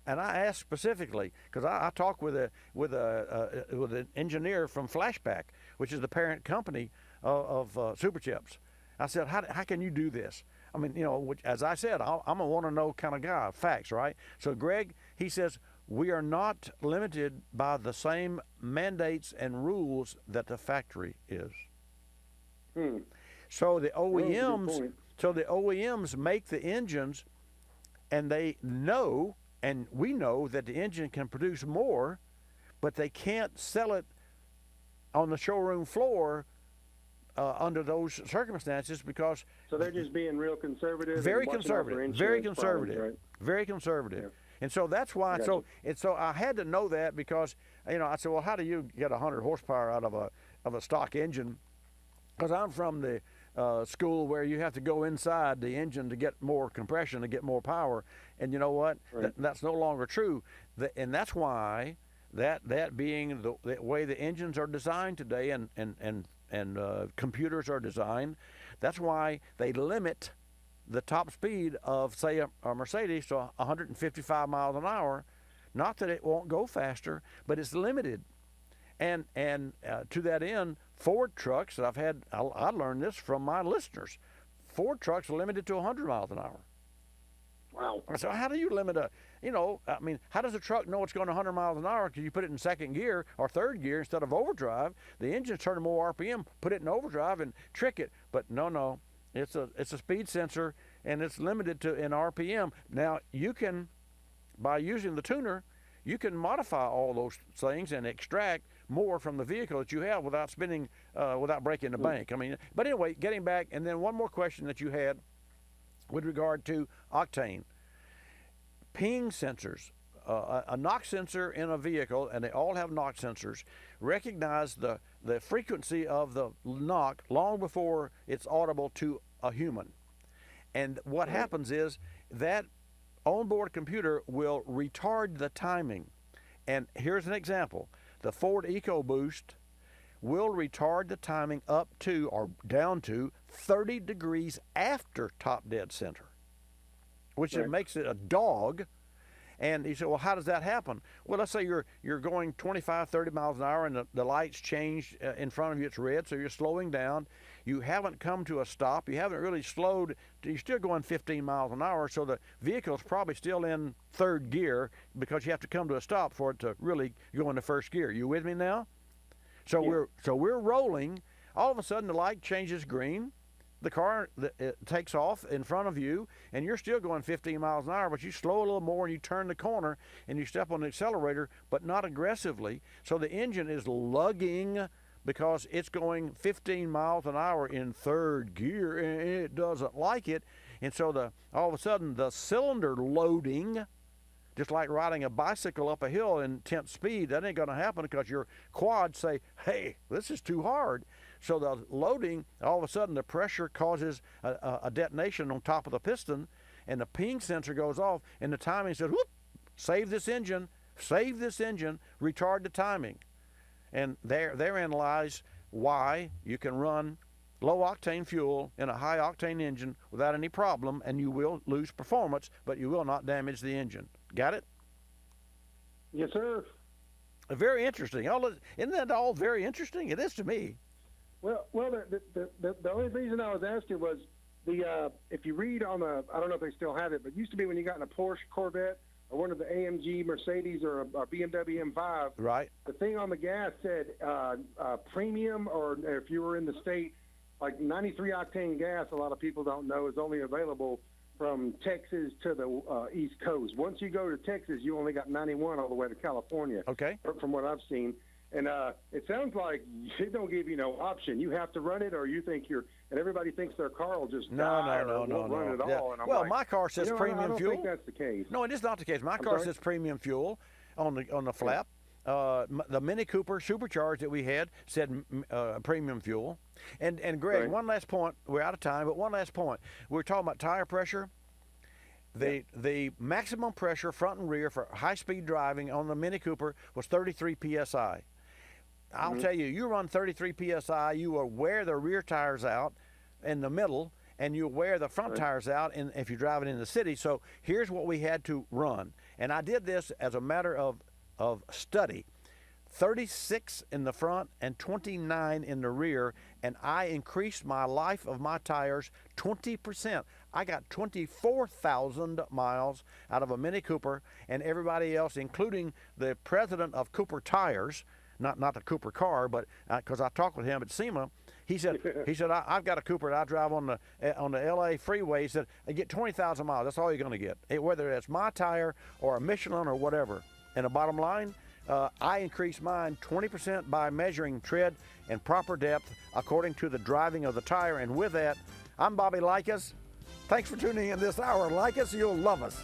and I asked specifically because I talked with an engineer from Flashback, which is the parent company super chips. I said, how can you do this? I mean, as I said, I'm a want-to-know kind of guy, facts, right? So Greg, he says, we are not limited by the same mandates and rules that the factory is. So the OEMs make the engines, and they know, and we know that the engine can produce more, but they can't sell it on the showroom floor under those circumstances because. So they're just being real conservative. Very conservative. Very conservative. Problems, right? Very conservative. Yeah. And so that's why. Gotcha. So I had to know that because I said, well, how do you get 100 horsepower out of a stock engine? Because I'm from the school where you have to go inside the engine to get more compression, to get more power. And you know what? Right. That's no longer true. And that's why that being the way the engines are designed today and computers are designed, that's why they limit the top speed of, say, a Mercedes to 155 miles an hour. Not that it won't go faster, but it's limited. And to that end, Ford trucks that I learned this from my listeners. Ford trucks are limited to 100 miles an hour. Wow. So how do you limit how does a truck know it's going 100 miles an hour? Because you put it in second gear or third gear instead of overdrive. The engine's turning more RPM, put it in overdrive and trick it. But no, it's a speed sensor, and it's limited to in RPM. Now, you can, by using the tuner, you can modify all those things and extract more from the vehicle that you have without without breaking the bank. But anyway, getting back, and then one more question that you had with regard to octane. Ping sensors, a knock sensor in a vehicle, and they all have knock sensors, recognize the frequency of the knock long before it's audible to a human. And what happens is that onboard computer will retard the timing. And here's an example. The Ford EcoBoost will retard the timing up to or down to 30 degrees after top dead center, which Right. makes it a dog. And he said, well, how does that happen? Well, let's say you're going 25, 30 miles an hour and the lights change in front of you. It's red, so you're slowing down. You haven't come to a stop. You haven't really slowed. You're still going 15 miles an hour, so the vehicle's probably still in third gear because you have to come to a stop for it to really go into first gear. You with me now? So we're rolling. All of a sudden, the light changes green. The car it takes off in front of you, and you're still going 15 miles an hour, but you slow a little more and you turn the corner and you step on the accelerator, but not aggressively. So the engine is lugging because it's going 15 miles an hour in third gear, and it doesn't like it. And so all of a sudden, the cylinder loading, just like riding a bicycle up a hill in 10th speed, that ain't going to happen because your quads say, hey, this is too hard. So the loading, all of a sudden the pressure causes a detonation on top of the piston, and the ping sensor goes off, and the timing says, whoop, save this engine, retard the timing. And therein lies why you can run low-octane fuel in a high-octane engine without any problem, and you will lose performance, but you will not damage the engine. Got it? Yes, sir. Very interesting. Isn't that all very interesting? It is to me. Well, the only reason I was asking was if you read on I don't know if they still have it, but it used to be when you got in a Porsche Corvette or one of the AMG Mercedes or a BMW M5. Right. The thing on the gas said premium, or if you were in the state, like 93 octane gas. A lot of people don't know is only available from Texas to the East Coast. Once you go to Texas, you only got 91 all the way to California. Okay. From what I've seen. And it sounds like it don't give you no option. You have to run it, or you think and everybody thinks their car will just die or won't run at all. And I'm well, my car says premium fuel. I don't think that's the case. No, it is not the case. My car says premium fuel on the flap. The Mini Cooper Supercharged that we had said premium fuel. And Greg, Right. one last point. We're out of time, but one last point. We were talking about tire pressure. The maximum pressure front and rear for high-speed driving on the Mini Cooper was 33 psi. I'll tell you, you run 33 psi, you will wear the rear tires out in the middle, and you'll wear the front tires out if you're driving in the city. So here's what we had to run. And I did this as a matter of study. 36 in the front and 29 in the rear, and I increased my life of my tires 20%. I got 24,000 miles out of a Mini Cooper, and everybody else, including the president of Cooper Tires, not the Cooper car, but because I talked with him at SEMA, he said I've got a Cooper that I drive on the LA freeway. He said I get 20,000 miles. That's all you're going to get, whether it's my tire or a Michelin or whatever. And the bottom line, I increased mine 20% by measuring tread and proper depth according to the driving of the tire. And with that, I'm Bobby Likis. Thanks for tuning in this hour. Likis, you'll love us.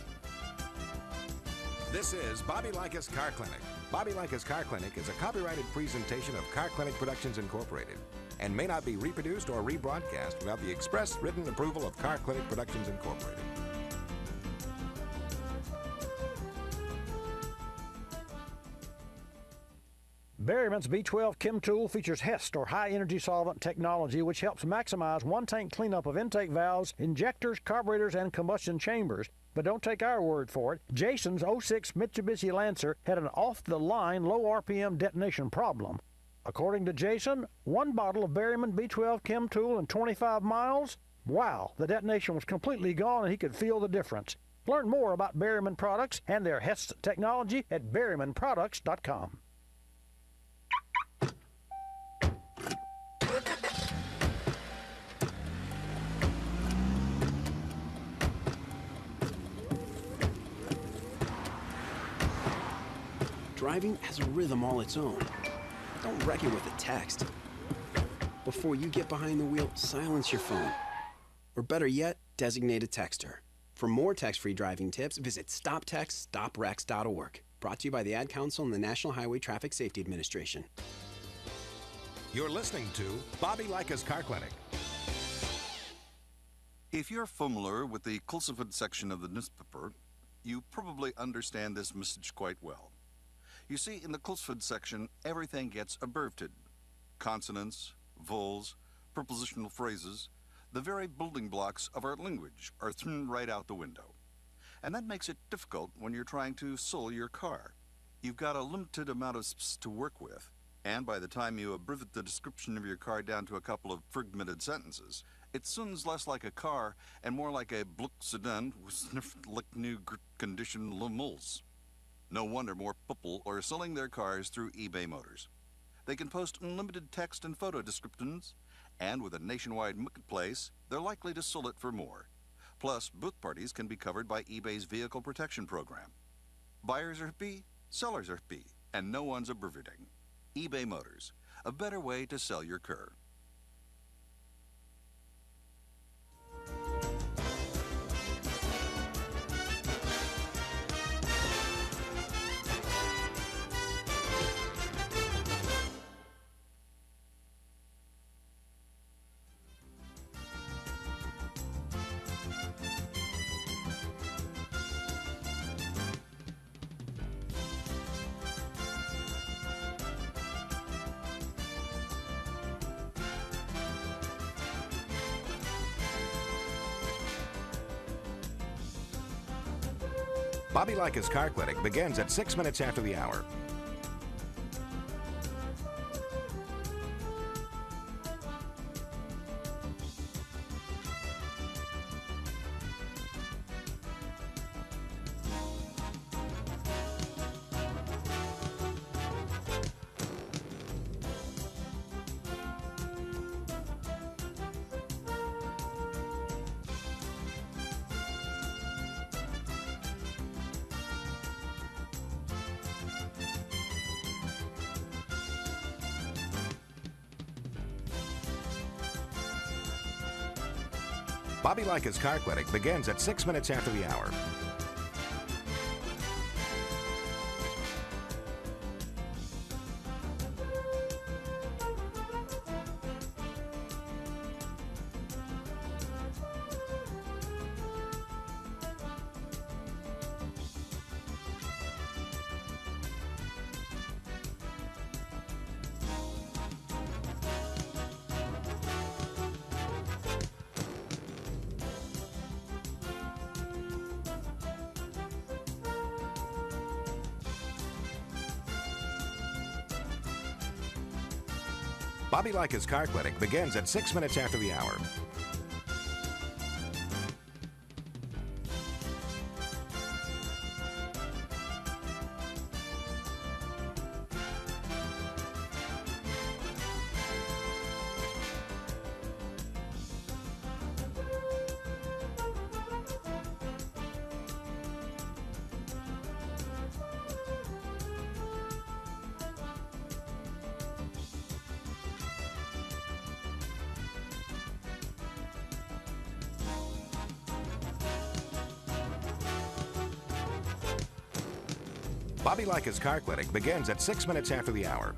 This is Bobby Likis Car Clinic. Bobby Likis Car Clinic is a copyrighted presentation of Car Clinic Productions Incorporated and may not be reproduced or rebroadcast without the express written approval of Car Clinic Productions Incorporated. Berryman's B12 Chem Tool features HEST, or high energy solvent technology, which helps maximize one tank cleanup of intake valves, injectors, carburetors, and combustion chambers. But don't take our word for it. Jason's 06 Mitsubishi Lancer had an off-the-line low RPM detonation problem. According to Jason, one bottle of Berryman B12 Chem Tool and 25 miles, wow, the detonation was completely gone and he could feel the difference. Learn more about Berryman products and their HEST technology at berrymanproducts.com. Driving has a rhythm all its own. Don't wreck it with a text. Before you get behind the wheel, silence your phone. Or better yet, designate a texter. For more text-free driving tips, visit stoptextstoprex.org. Brought to you by the Ad Council and the National Highway Traffic Safety Administration. You're listening to Bobby Likis Car Clinic. If you're familiar with the classified section of the newspaper, you probably understand this message quite well. You see, in the classified section, everything gets abbreviated. Consonants, vowels, prepositional phrases, the very building blocks of our language are thrown right out the window. And that makes it difficult when you're trying to sell your car. You've got a limited amount of space to work with, and by the time you abbreviate the description of your car down to a couple of fragmented sentences, it sounds less like a car and more like a Bluck sedan with sniffed like new condition lemals. No wonder more people are selling their cars through eBay Motors. They can post unlimited text and photo descriptions, and with a nationwide marketplace, they're likely to sell it for more. Plus, both parties can be covered by eBay's vehicle protection program. Buyers are happy, sellers are happy, and no one's abbreviating. eBay Motors, a better way to sell your car. Bobby Likis Car Clinic begins at 6 minutes after the hour. Bobby Likis Car Clinic begins at 6 minutes after the hour. Bobby Likis Car Clinic begins at 6 minutes after the hour. Bobby Likis Car Clinic begins at 6 minutes after the hour.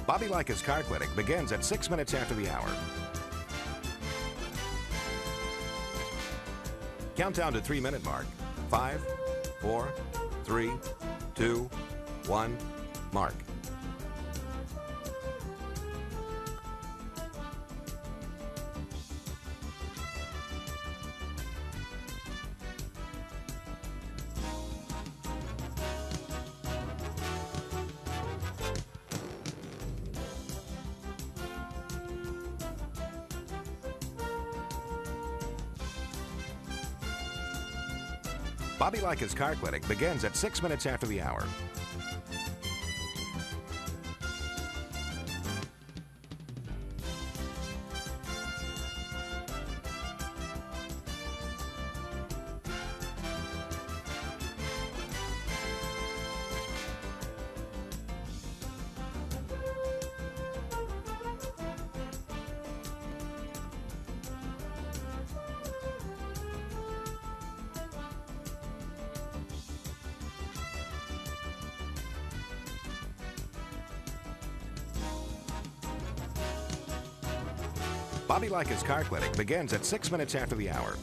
Bobby Likis Car Clinic begins at 6 minutes after the hour. Countdown to 3-minute mark. 5, 4, 3, 2, 1, mark. Bobby Likis Car Clinic begins at 6 minutes after the hour. Bobby Likis Car Clinic begins at 6 minutes after the hour.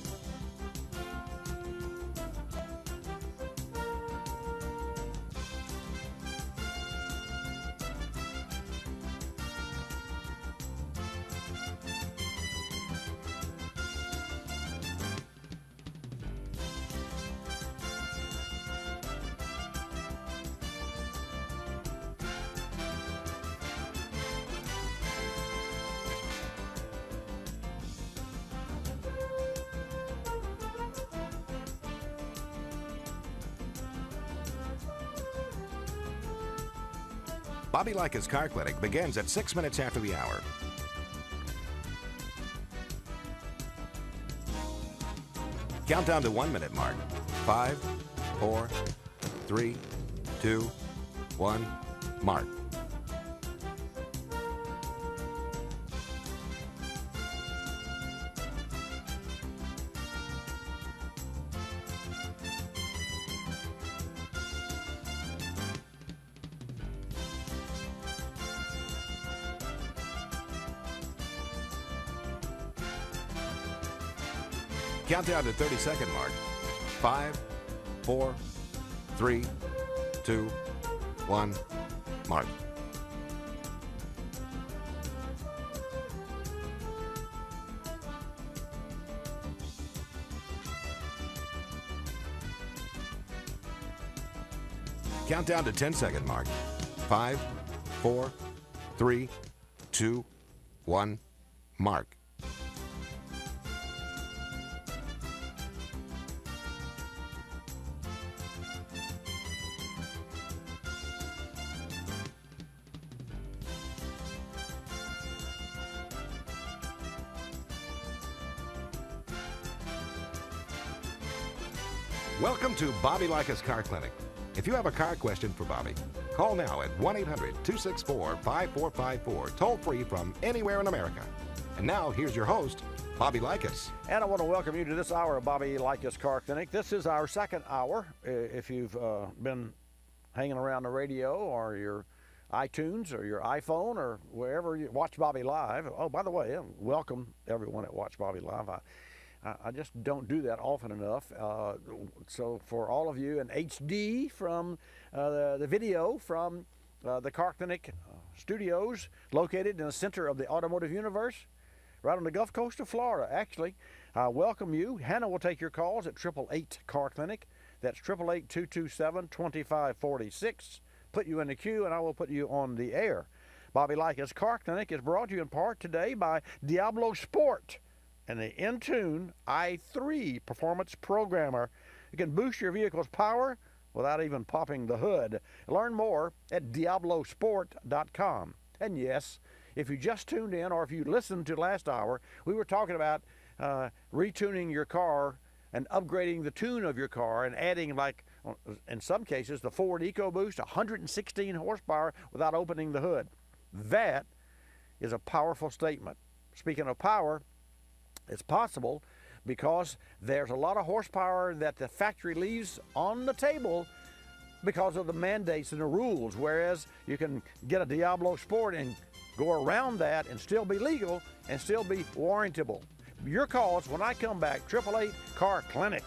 Bobby Likis Car Clinic begins at 6 minutes after the hour. Countdown to 1-minute mark. 5, 4, 3, 2, 1, mark. Countdown to 30-second mark. 5, 4, 3, 2, 1, mark. Countdown to 10-second mark. 5, 4, 3, 2, 1, mark. Welcome to Bobby Likis Car Clinic. If you have a car question for Bobby, call now at 1-800-264-5454, toll free from anywhere in America. And now, here's your host, Bobby Likis. And I want to welcome you to this hour of Bobby Likis Car Clinic. This is our second hour. If you've been hanging around the radio or your iTunes or your iPhone or wherever you watch Bobby Live. Oh, by the way, welcome everyone that watch Bobby Live. I just don't do that often enough. So for all of you in HD from the video from the Car Clinic studios located in the center of the automotive universe, right on the Gulf Coast of Florida, actually. I welcome you. Hannah will take your calls at 888 Car Clinic. That's 888-227-2546. Put you in the queue, and I will put you on the air. Bobby Likis Car Clinic is brought to you in part today by Diablo Sport and the Intune i3 Performance Programmer. You can boost your vehicle's power without even popping the hood. Learn more at diablosport.com. And yes, if you just tuned in or if you listened to last hour, we were talking about retuning your car and upgrading the tune of your car and adding, like in some cases, the Ford EcoBoost, 116 horsepower without opening the hood. That is a powerful statement. Speaking of power, it's possible because there's a lot of horsepower that the factory leaves on the table because of the mandates and the rules, whereas you can get a Diablo Sport and go around that and still be legal and still be warrantable. Your calls when I come back, 888 Car Clinic.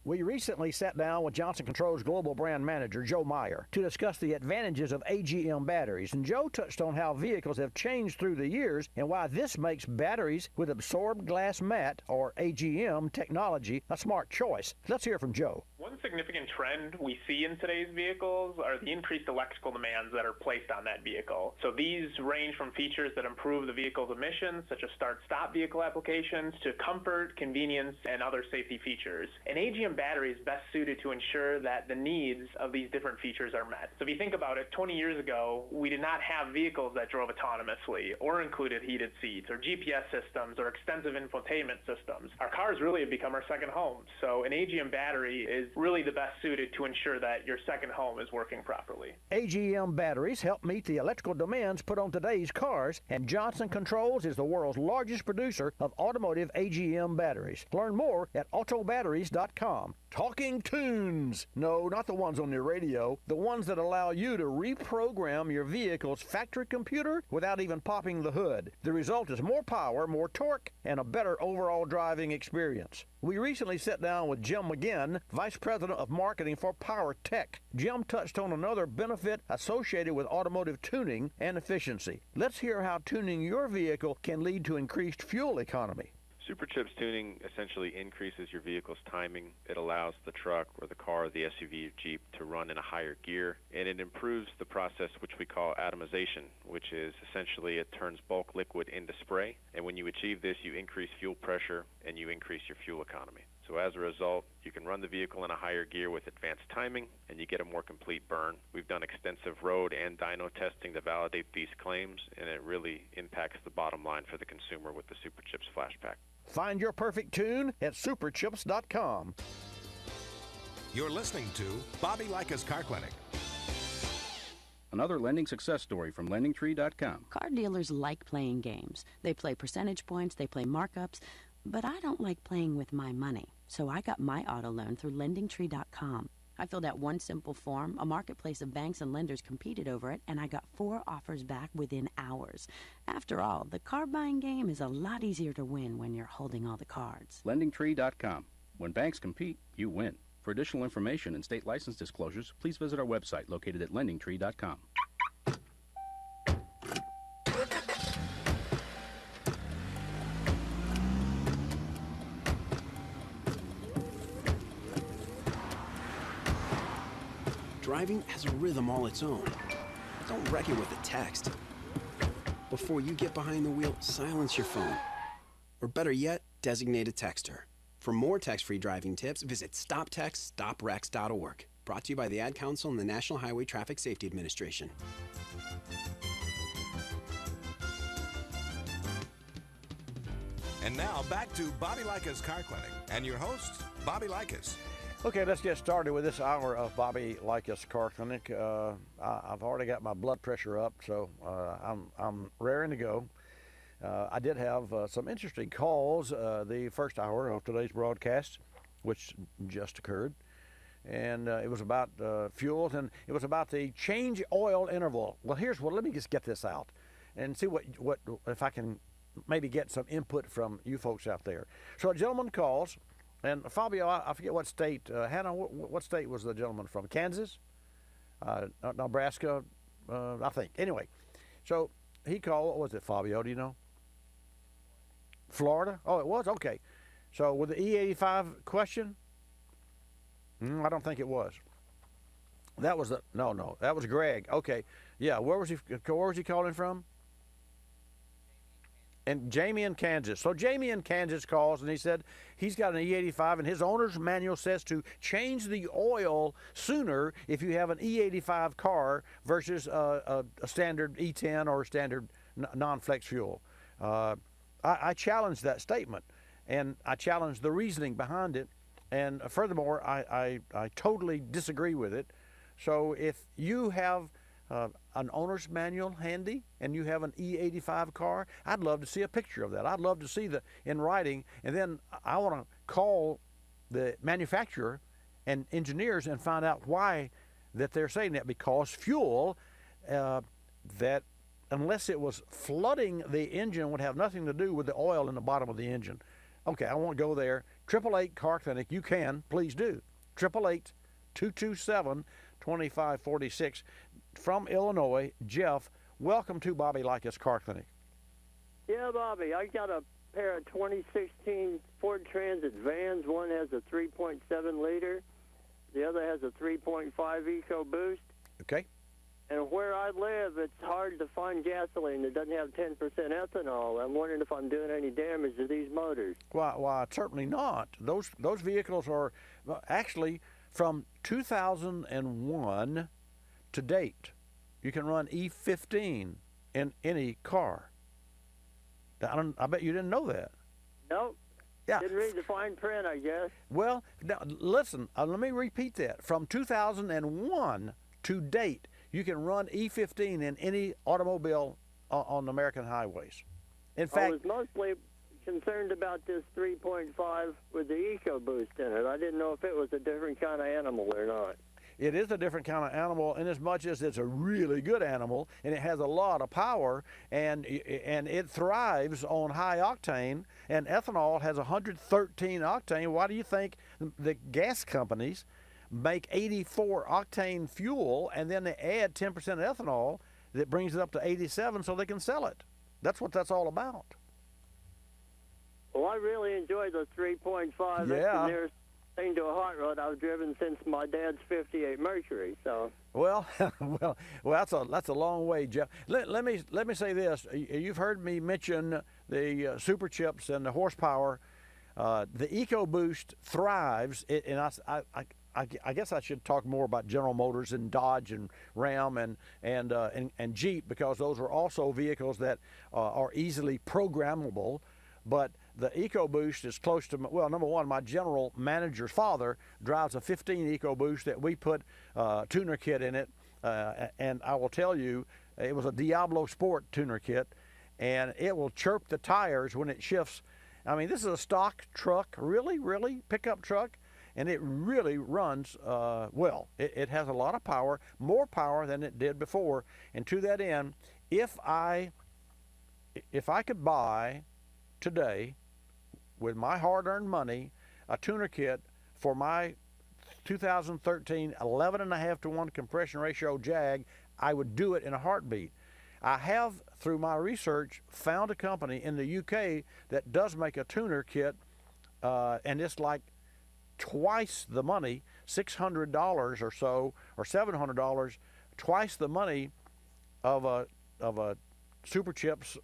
We recently sat down with Johnson Controls Global Brand Manager Joe Meyer to discuss the advantages of Agm batteries, and Joe touched on how vehicles have changed through the years and why this makes batteries with absorbed glass mat, or AGM technology, a smart choice. Let's hear from Joe. One significant trend we see in today's vehicles are the increased electrical demands that are placed on that vehicle. So these range from features that improve the vehicle's emissions, such as start-stop vehicle applications, to comfort, convenience, and other safety features. An AGM battery is best suited to ensure that the needs of these different features are met. So if you think about it, 20 years ago, we did not have vehicles that drove autonomously or included heated seats or GPS systems or extensive infotainment systems. Our cars really have become our second home. So an AGM battery is really the best suited to ensure that your second home is working properly. AGM batteries help meet the electrical demands put on today's cars, and Johnson Controls is the world's largest producer of automotive AGM batteries. Learn more at autobatteries.com. Talking tunes. No, not the ones on your radio. The ones that allow you to reprogram your vehicle's factory computer without even popping the hood. The result is more power, more torque, and a better overall driving experience. We recently sat down with Jim McGinn, Vice President of Marketing for Power Tech. Jim touched on another benefit associated with automotive tuning and efficiency. Let's hear how tuning your vehicle can lead to increased fuel economy. Superchips tuning essentially increases your vehicle's timing. It allows the truck or the car, the SUV or Jeep to run in a higher gear, and it improves the process which we call atomization, which is essentially it turns bulk liquid into spray, and when you achieve this, you increase fuel pressure and you increase your fuel economy. So as a result, you can run the vehicle in a higher gear with advanced timing, and you get a more complete burn. We've done extensive road and dyno testing to validate these claims, and it really impacts the bottom line for the consumer with the Superchips Flash Pack. Find your perfect tune at superchips.com. You're listening to Bobby Likis Car Clinic. Another lending success story from LendingTree.com. Car dealers like playing games. They play percentage points, they play markups, but I don't like playing with my money. So I got my auto loan through LendingTree.com. I filled out one simple form, a marketplace of banks and lenders competed over it, and I got 4 offers back within hours. After all, the car buying game is a lot easier to win when you're holding all the cards. LendingTree.com. When banks compete, you win. For additional information and state license disclosures, please visit our website located at LendingTree.com. Driving has a rhythm all its own. Don't wreck it with a text. Before you get behind the wheel, silence your phone. Or better yet, designate a texter. For more text-free driving tips, visit stoptextstoprex.org. Brought to you by the Ad Council and the National Highway Traffic Safety Administration. And now back to Bobby Likis Car Clinic and your host, Bobby Likis. Okay, let's get started with this hour of Bobby Likis Car Clinic. I've already got my blood pressure up, so I'm raring to go. I did have some interesting calls the first hour of today's broadcast, which just occurred. And it was about fuels, and it was about the change oil interval. Well, let me just get this out and see what if I can maybe get some input from you folks out there. So a gentleman calls. And Fabio, I forget what state. Hannah, what state was the gentleman from? Kansas? Nebraska? I think. Anyway, so he called, what was it, Fabio, do you know? Florida? Oh, it was? Okay. So with the E85 question? I don't think it was. That was no, that was Greg. Okay. Yeah, where was he calling from? And Jamie in Kansas. So Jamie in Kansas calls and he said he's got an E85 and his owner's manual says to change the oil sooner if you have an E85 car versus a standard E10 or a standard non-flex fuel. I challenge that statement, and I challenge the reasoning behind it, and furthermore, I totally disagree with it. So if you have an owner's manual handy and you have an E85 car, I'd love to see a picture of that. I'd love to see the in writing, and then I want to call the manufacturer and engineers and find out why that they're saying that, because fuel that unless it was flooding the engine would have nothing to do with the oil in the bottom of the engine. Okay, I won't go there. 888 Car Clinic, you can, please do. 888-227-2546. From Illinois, Jeff, welcome to Bobby Likis Car Clinic. Yeah, Bobby, I got a pair of 2016 Ford Transit vans. One has a 3.7 liter. The other has a 3.5 EcoBoost. Okay. And where I live, it's hard to find gasoline that doesn't have 10% ethanol. I'm wondering if I'm doing any damage to these motors. Why, certainly not. Those vehicles are actually from 2001 to date. You can run E15 in any car. I bet you didn't know that. Nope. Yeah. Didn't read the fine print, I guess. Well, now, listen, let me repeat that. From 2001 to date, you can run E15 in any automobile on American highways. In fact, I was mostly concerned about this 3.5 with the EcoBoost in it. I didn't know if it was a different kind of animal or not. It is a different kind of animal in as much as it's a really good animal, and it has a lot of power, and it thrives on high octane, and ethanol has 113 octane. Why do you think the gas companies make 84 octane fuel, and then they add 10% ethanol that brings it up to 87 so they can sell it? That's what that's all about. Well, I really enjoy the 3.5. Yeah. That's the nearest thing to a hot rod I've driven since my dad's 58 Mercury. So. Well, that's a long way, Jeff. Let me say this. You've heard me mention the super chips and the horsepower. The EcoBoost thrives, and I guess I should talk more about General Motors and Dodge and Ram and Jeep, because those are also vehicles that are easily programmable. But the EcoBoost is close to, well, number one, my general manager's father drives a 15 EcoBoost that we put a tuner kit in it, and I will tell you, it was a Diablo Sport tuner kit, and it will chirp the tires when it shifts. I mean, this is a stock truck, really pickup truck, and it really runs well. It has a lot of power, more power than it did before. And to that end, if I could buy today, with my hard-earned money, a tuner kit for my 2013 11.5 to 1 compression ratio Jag, I would do it in a heartbeat. I have, through my research, found a company in the UK that does make a tuner kit, and it's like twice the money, $600 or so, or $700, twice the money of a Super Chips.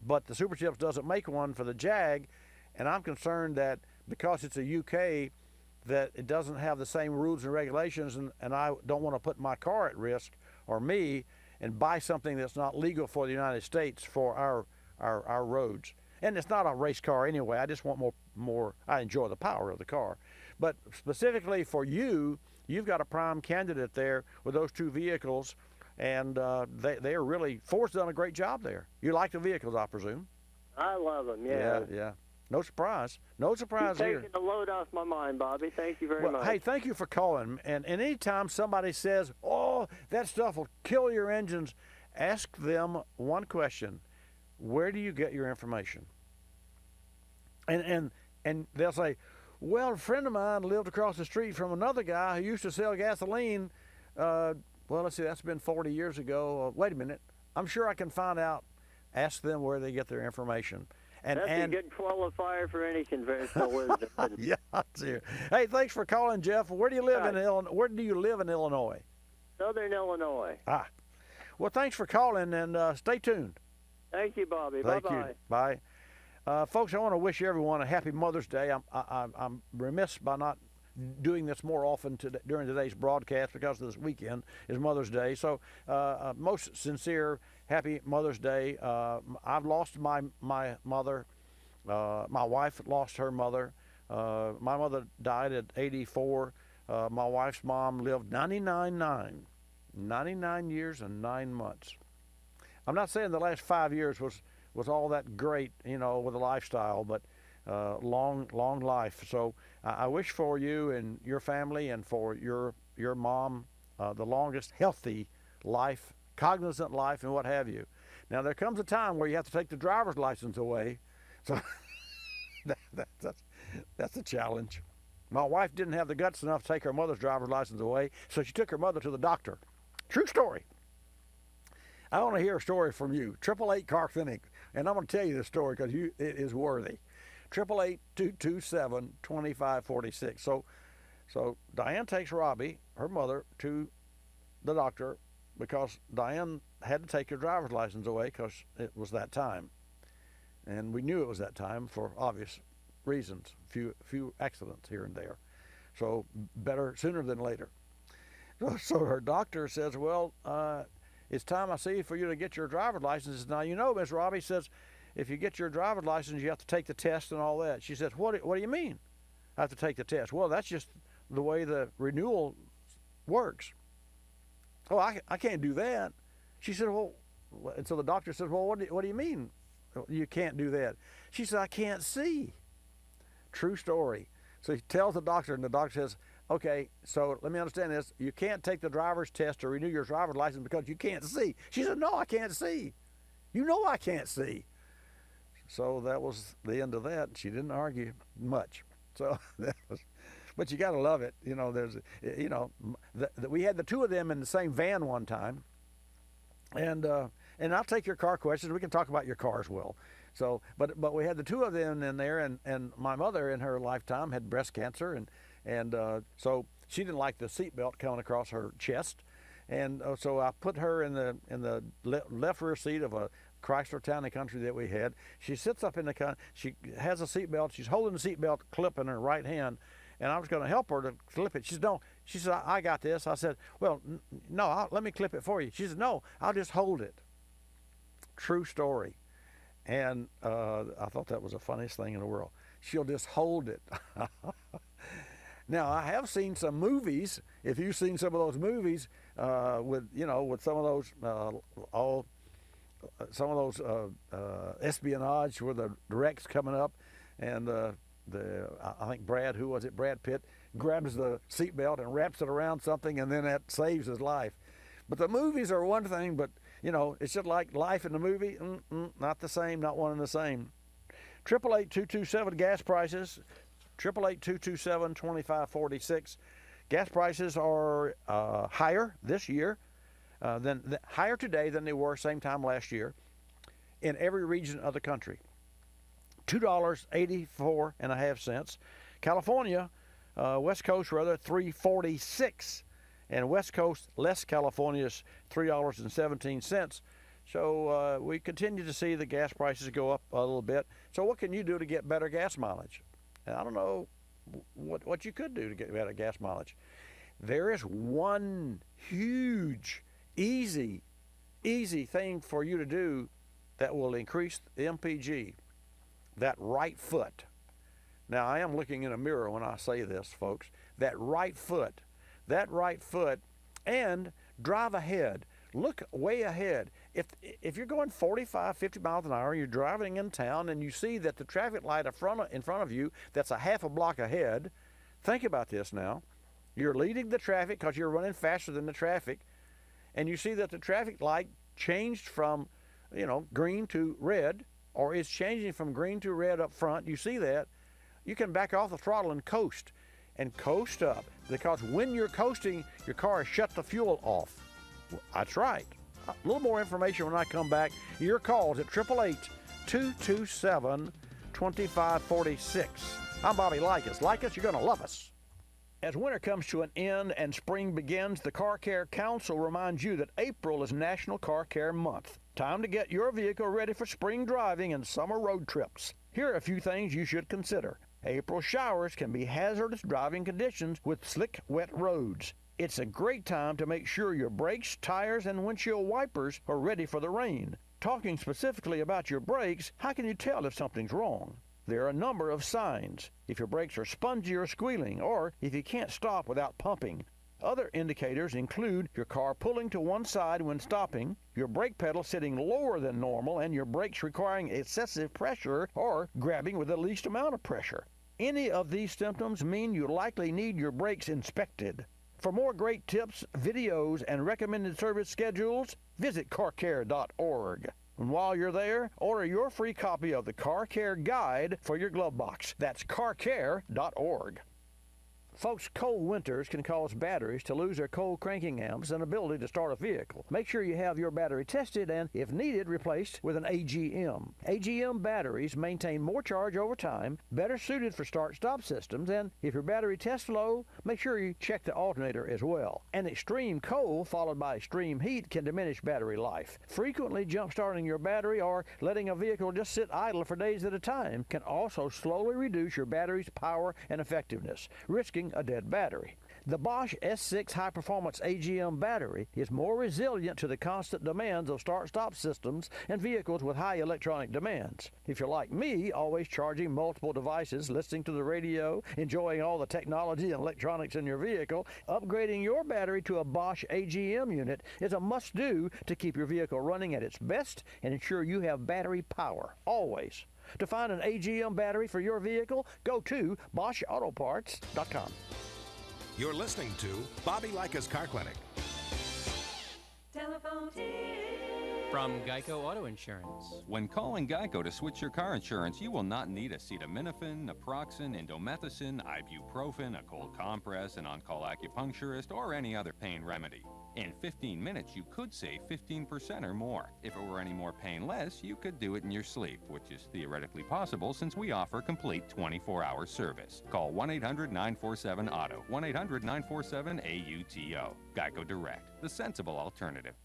But the Super Chips doesn't make one for the Jag, and I'm concerned that because it's a UK, that it doesn't have the same rules and regulations, and I don't want to put my car at risk, or me, and buy something that's not legal for the United States for our roads. And it's not a race car anyway. I just want more. I enjoy the power of the car. But specifically for you, you've got a prime candidate there with those two vehicles. And they are really, Ford's done a great job there. You like the vehicles, I presume? I love them, yeah. Yeah. No surprise. No surprise You're here. taking the load off my mind, Bobby. Thank you very much. Hey, thank you for calling. And anytime somebody says, oh, that stuff will kill your engines, ask them one question. Where do you get your information? And they'll say, well, a friend of mine lived across the street from another guy who used to sell gasoline Well, let's see, that's been 40 years ago. Wait a minute. I'm sure I can find out, ask them where they get their information. That's a good qualifier for any conventional wisdom. Yeah, dear. Hey, thanks for calling, Jeff. Where do you live in Illinois? Where do you live in Illinois? Southern Illinois. Ah. Well, thanks for calling, and stay tuned. Thank you, Bobby. Thank Bye-bye. you. Bye. Folks, I want to wish everyone a happy Mother's Day. I'm remiss by not doing this more often during today's broadcast because this weekend is Mother's Day. So most sincere happy Mother's Day. I've lost my mother. My wife lost her mother. My mother died at 84. My wife's mom lived 99 years and 9 months. I'm not saying the last 5 years was all that great, with a lifestyle, but long life. So I wish for you and your family and for your mom the longest healthy life, cognizant life, and what have you. Now there comes a time where you have to take the driver's license away, so that's a challenge. My wife didn't have the guts enough to take her mother's driver's license away, so she took her mother to the doctor. True story. I want to hear a story from you. 888 Car Clinic, and I'm going to tell you this story because it is worthy. 888-227-2546. So Diane takes Robbie, her mother, to the doctor because Diane had to take her driver's license away because it was that time. And we knew it was that time for obvious reasons, few accidents here and there. So better sooner than later. So her doctor says, well, it's time I see for you to get your driver's license. Now, Miss Robbie says, if you get your driver's license, you have to take the test and all that. She says, what do you mean I have to take the test? Well, that's just the way the renewal works. Oh, I can't do that. She said, well, and so the doctor says, well, what do you mean you can't do that? She said, I can't see. True story. So he tells the doctor, and the doctor says, okay, so let me understand this. You can't take the driver's test to renew your driver's license because you can't see. She said, no, I can't see. You know I can't see. So that was the end of that. She didn't argue much. So that was, but you got to love it. There's, we had the two of them in the same van one time. And I'll take your car questions. We can talk about your car as well. So, but we had the two of them in there, and my mother in her lifetime had breast cancer, and so she didn't like the seatbelt coming across her chest, and so I put her in the left rear seat of a Chrysler Town & Country that we had. She sits up in she has a seatbelt. She's holding the seatbelt clip in her right hand, and I was going to help her to clip it. She said, no. She said, I got this. I said, well, no, let me clip it for you. She said, no, I'll just hold it. True story. And I thought that was the funniest thing in the world. She'll just hold it. Now, I have seen some movies. If you've seen some of those movies with some of those espionage where the wreck's coming up, and I think Brad Pitt grabs the seatbelt and wraps it around something, and then that saves his life. But the movies are one thing, but it's just like life in the movie. Not the same, not one and the same. 888-227 gas prices. 888-227-2546. Gas prices are higher this year, higher today than they were same time last year in every region of the country. $2.84.5. California, West Coast rather, $3.46. And West Coast, less California, is $3.17. So we continue to see the gas prices go up a little bit. So what can you do to get better gas mileage? And I don't know what you could do to get better gas mileage. There is one huge, easy thing for you to do that will increase the MPG, that right foot. Now, I am looking in a mirror when I say this, folks. That right foot, and drive ahead. Look way ahead. If you're going 45, 50 miles an hour, you're driving in town, and you see that the traffic light in front of you that's a half a block ahead, think about this now. You're leading the traffic because you're running faster than the traffic, and you see that the traffic light changed from, green to red, or is changing from green to red up front. You see that. You can back off the throttle and coast up, because when you're coasting, your car has shut the fuel off. That's right. A little more information when I come back. Your calls at 888-227-2546. I'm Bobby Likis. Likis, you're going to love us. As winter comes to an end and spring begins, the Car Care Council reminds you that April is National Car Care Month. Time to get your vehicle ready for spring driving and summer road trips. Here are a few things you should consider. April showers can be hazardous driving conditions with slick, wet roads. It's a great time to make sure your brakes, tires, and windshield wipers are ready for the rain. Talking specifically about your brakes, how can you tell if something's wrong? There are a number of signs. If your brakes are spongy or squealing, or if you can't stop without pumping. Other indicators include your car pulling to one side when stopping, your brake pedal sitting lower than normal, and your brakes requiring excessive pressure or grabbing with the least amount of pressure. Any of these symptoms mean you likely need your brakes inspected. For more great tips, videos, and recommended service schedules, visit carcare.org. And while you're there, order your free copy of the Car Care Guide for your glove box. That's carcare.org. Folks, cold winters can cause batteries to lose their cold cranking amps and ability to start a vehicle. Make sure you have your battery tested and, if needed, replaced with an AGM. AGM batteries maintain more charge over time, better suited for start-stop systems, and if your battery tests low, make sure you check the alternator as well. An extreme cold followed by extreme heat can diminish battery life. Frequently jump-starting your battery or letting a vehicle just sit idle for days at a time can also slowly reduce your battery's power and effectiveness, risking a dead battery. The Bosch S6 high-performance AGM battery is more resilient to the constant demands of start-stop systems and vehicles with high electronic demands. If you're like me, always charging multiple devices, listening to the radio, enjoying all the technology and electronics in your vehicle, upgrading your battery to a Bosch AGM unit is a must-do to keep your vehicle running at its best and ensure you have battery power, always. To find an AGM battery for your vehicle, go to BoschAutoParts.com. You're listening to Bobby Likis Car Clinic. Telephone From Geico Auto Insurance. When calling Geico to switch your car insurance, you will not need acetaminophen, naproxen, indomethacin, ibuprofen, a cold compress, an on-call acupuncturist, or any other pain remedy. In 15 minutes, you could save 15% or more. If it were any more painless, you could do it in your sleep, which is theoretically possible since we offer complete 24-hour service. Call 1-800-947-AUTO, 1-800-947-AUTO. Geico Direct, the sensible alternative.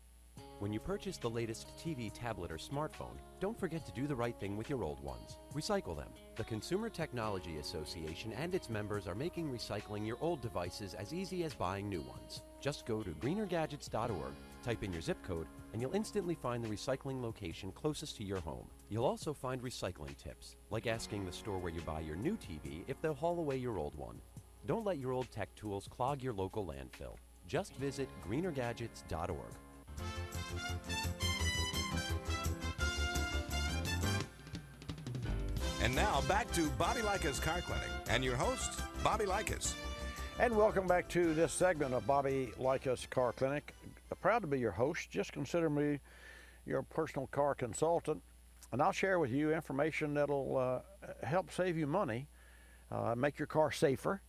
When you purchase the latest TV, tablet, or smartphone, don't forget to do the right thing with your old ones. Recycle them. The Consumer Technology Association and its members are making recycling your old devices as easy as buying new ones. Just go to greenergadgets.org, type in your zip code, and you'll instantly find the recycling location closest to your home. You'll also find recycling tips, like asking the store where you buy your new TV if they'll haul away your old one. Don't let your old tech tools clog your local landfill. Just visit greenergadgets.org. And now back to Bobby Likis Car Clinic and your host, Bobby Likis. And welcome back to this segment of Bobby Likis Car Clinic. Proud to be your host. Just consider me your personal car consultant, and I'll share with you information that'll help save you money, make your car safer,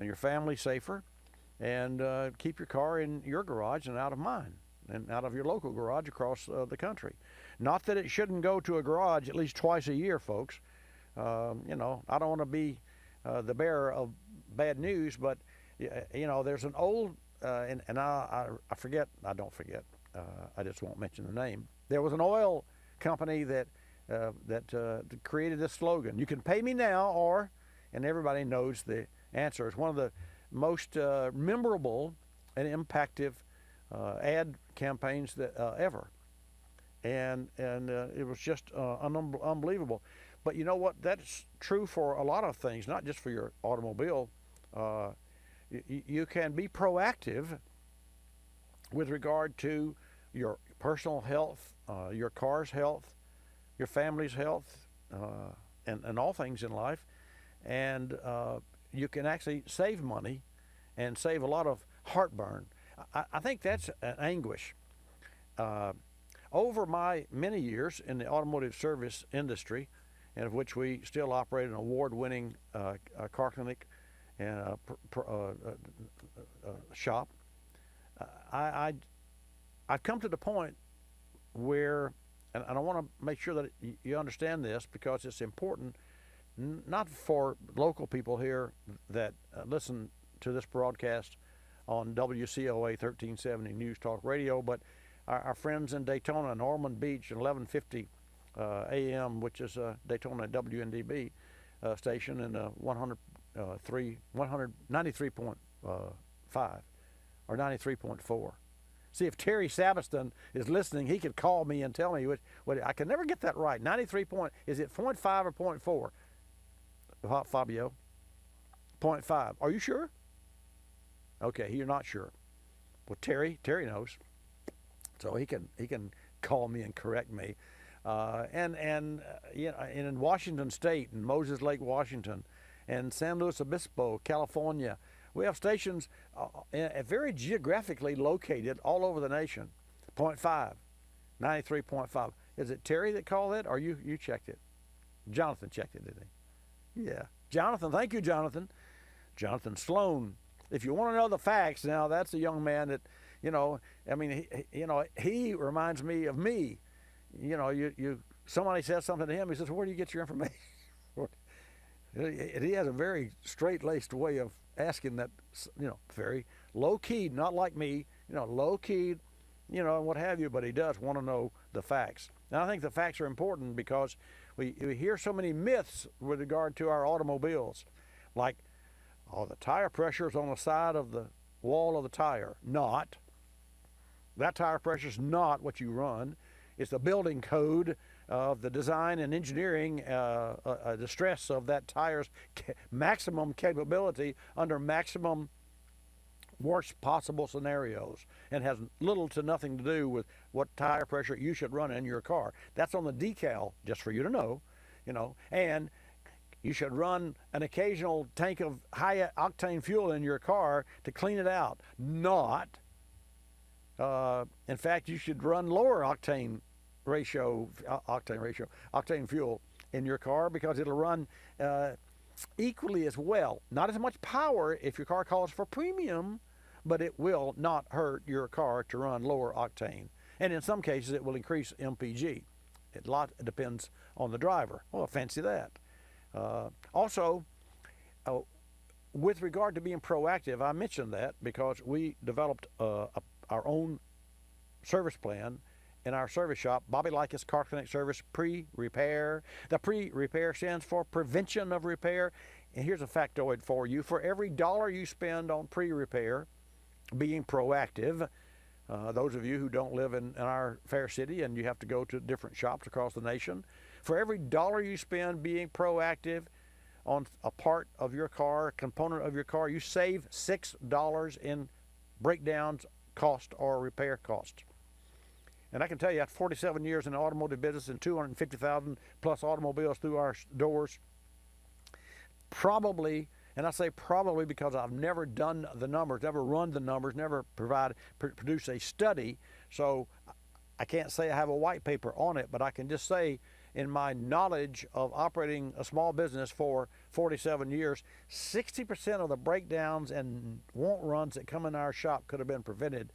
your family safer, and keep your car in your garage and out of mine, and out of your local garage across the country. Not that it shouldn't go to a garage at least twice a year, folks. You know, I don't want to be the bearer of bad news, but you know, there's an old and I forget. I don't forget. I just won't mention the name. There was an oil company that created this slogan: "You can pay me now, or," and everybody knows the answer. It's one of the most memorable and impactful ad campaigns that ever, and it was just unbelievable. But you know what? That's true for a lot of things, not just for your automobile. You can be proactive with regard to your personal health, your car's health, your family's health, and all things in life. And you can actually save money and save a lot of heartburn. I think that's an anguish. Over my many years in the automotive service industry, and of which we still operate an award-winning car clinic and shop, I I've come to the point where, and I want to make sure that you understand this because it's important, not for local people here that listen to this broadcast on WCOA 1370 News Talk Radio, but our friends in Daytona, Norman Beach, 1150 AM, which is Daytona WNDB station, and 93.5 or 93.4. See, if Terry Sabiston is listening, he could call me and tell me what I can never get that right. 93 point, is it 0.5 or 0.4? Fabio, 0.5. Are you sure? Okay, you're not sure. Well, Terry knows, so he can call me and correct me. And in Washington State, in Moses Lake, Washington, and San Luis Obispo, California, we have stations very geographically located all over the nation. 0.5, 93.5. Is it Terry that called it, or you checked it? Jonathan checked it, didn't he? Yeah. Jonathan, thank you, Jonathan. Jonathan Sloan. If you want to know the facts, now that's a young man that, he reminds me of me. Somebody says something to him, he says, where do you get your information? He has a very straight-laced way of asking that, very low-keyed, not like me, low-keyed, and what have you, but he does want to know the facts. And I think the facts are important because we hear so many myths with regard to our automobiles, like, the tire pressure is on the side of the wall of the tire. Not. That tire pressure is not what you run. It's the building code of the design and engineering, the stress of that tire's maximum capability under maximum worst possible scenarios, and has little to nothing to do with what tire pressure you should run in your car. That's on the decal, just for you to know, and you should run an occasional tank of high octane fuel in your car to clean it out. Not. In fact, you should run lower octane fuel in your car because it'll run equally as well. Not as much power if your car calls for premium, but it will not hurt your car to run lower octane. And in some cases, it will increase MPG. It depends on the driver. Well, fancy that. Also, with regard to being proactive, I mentioned that because we developed our own service plan in our service shop, Bobby Likis Car Clinic Service Pre-Repair. The pre-repair stands for prevention of repair. And here's a factoid for you. For every $1 you spend on pre-repair, being proactive, those of you who don't live in our fair city and you have to go to different shops across the nation, for every $1 you spend being proactive on a part of your car, a component of your car, you save $6 in breakdowns cost or repair cost. And I can tell you, after 47 years in the automotive business and 250,000 plus automobiles through our doors, probably, and I say probably because I've never done the numbers, never run the numbers, never produced a study, so I can't say I have a white paper on it, but I can just say in my knowledge of operating a small business for 47 years, 60% of the breakdowns and want runs that come in our shop could have been prevented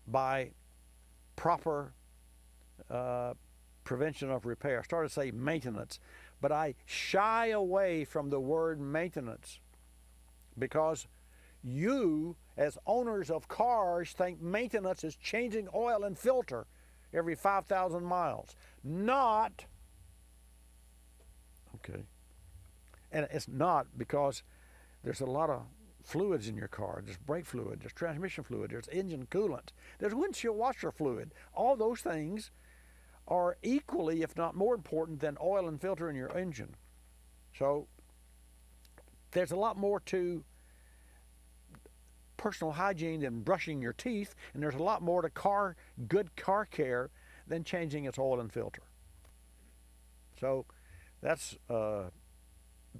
by proper prevention of repair. I started to say maintenance, but I shy away from the word maintenance because you, as owners of cars, think maintenance is changing oil and filter every 5,000 miles. Not. Okay. And it's not, because there's a lot of fluids in your car. There's brake fluid, there's transmission fluid, there's engine coolant, there's windshield washer fluid. All those things are equally, if not more important than oil and filter in your engine. So there's a lot more to personal hygiene than brushing your teeth, and there's a lot more to good car care than changing its oil and filter. So that's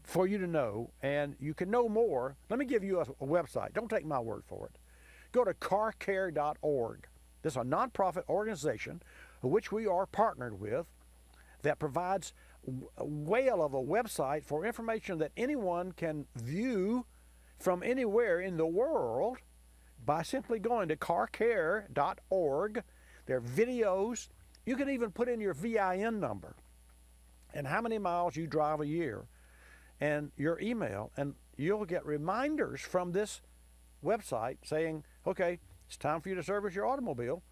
for you to know, and you can know more. Let me give you a website. Don't take my word for it. Go to carcare.org. This is a nonprofit organization which we are partnered with that provides a whale of a website for information that anyone can view from anywhere in the world by simply going to carcare.org. There are videos. You can even put in your VIN number and how many miles you drive a year and your email, and you'll get reminders from this website saying, okay, it's time for you to service your automobile.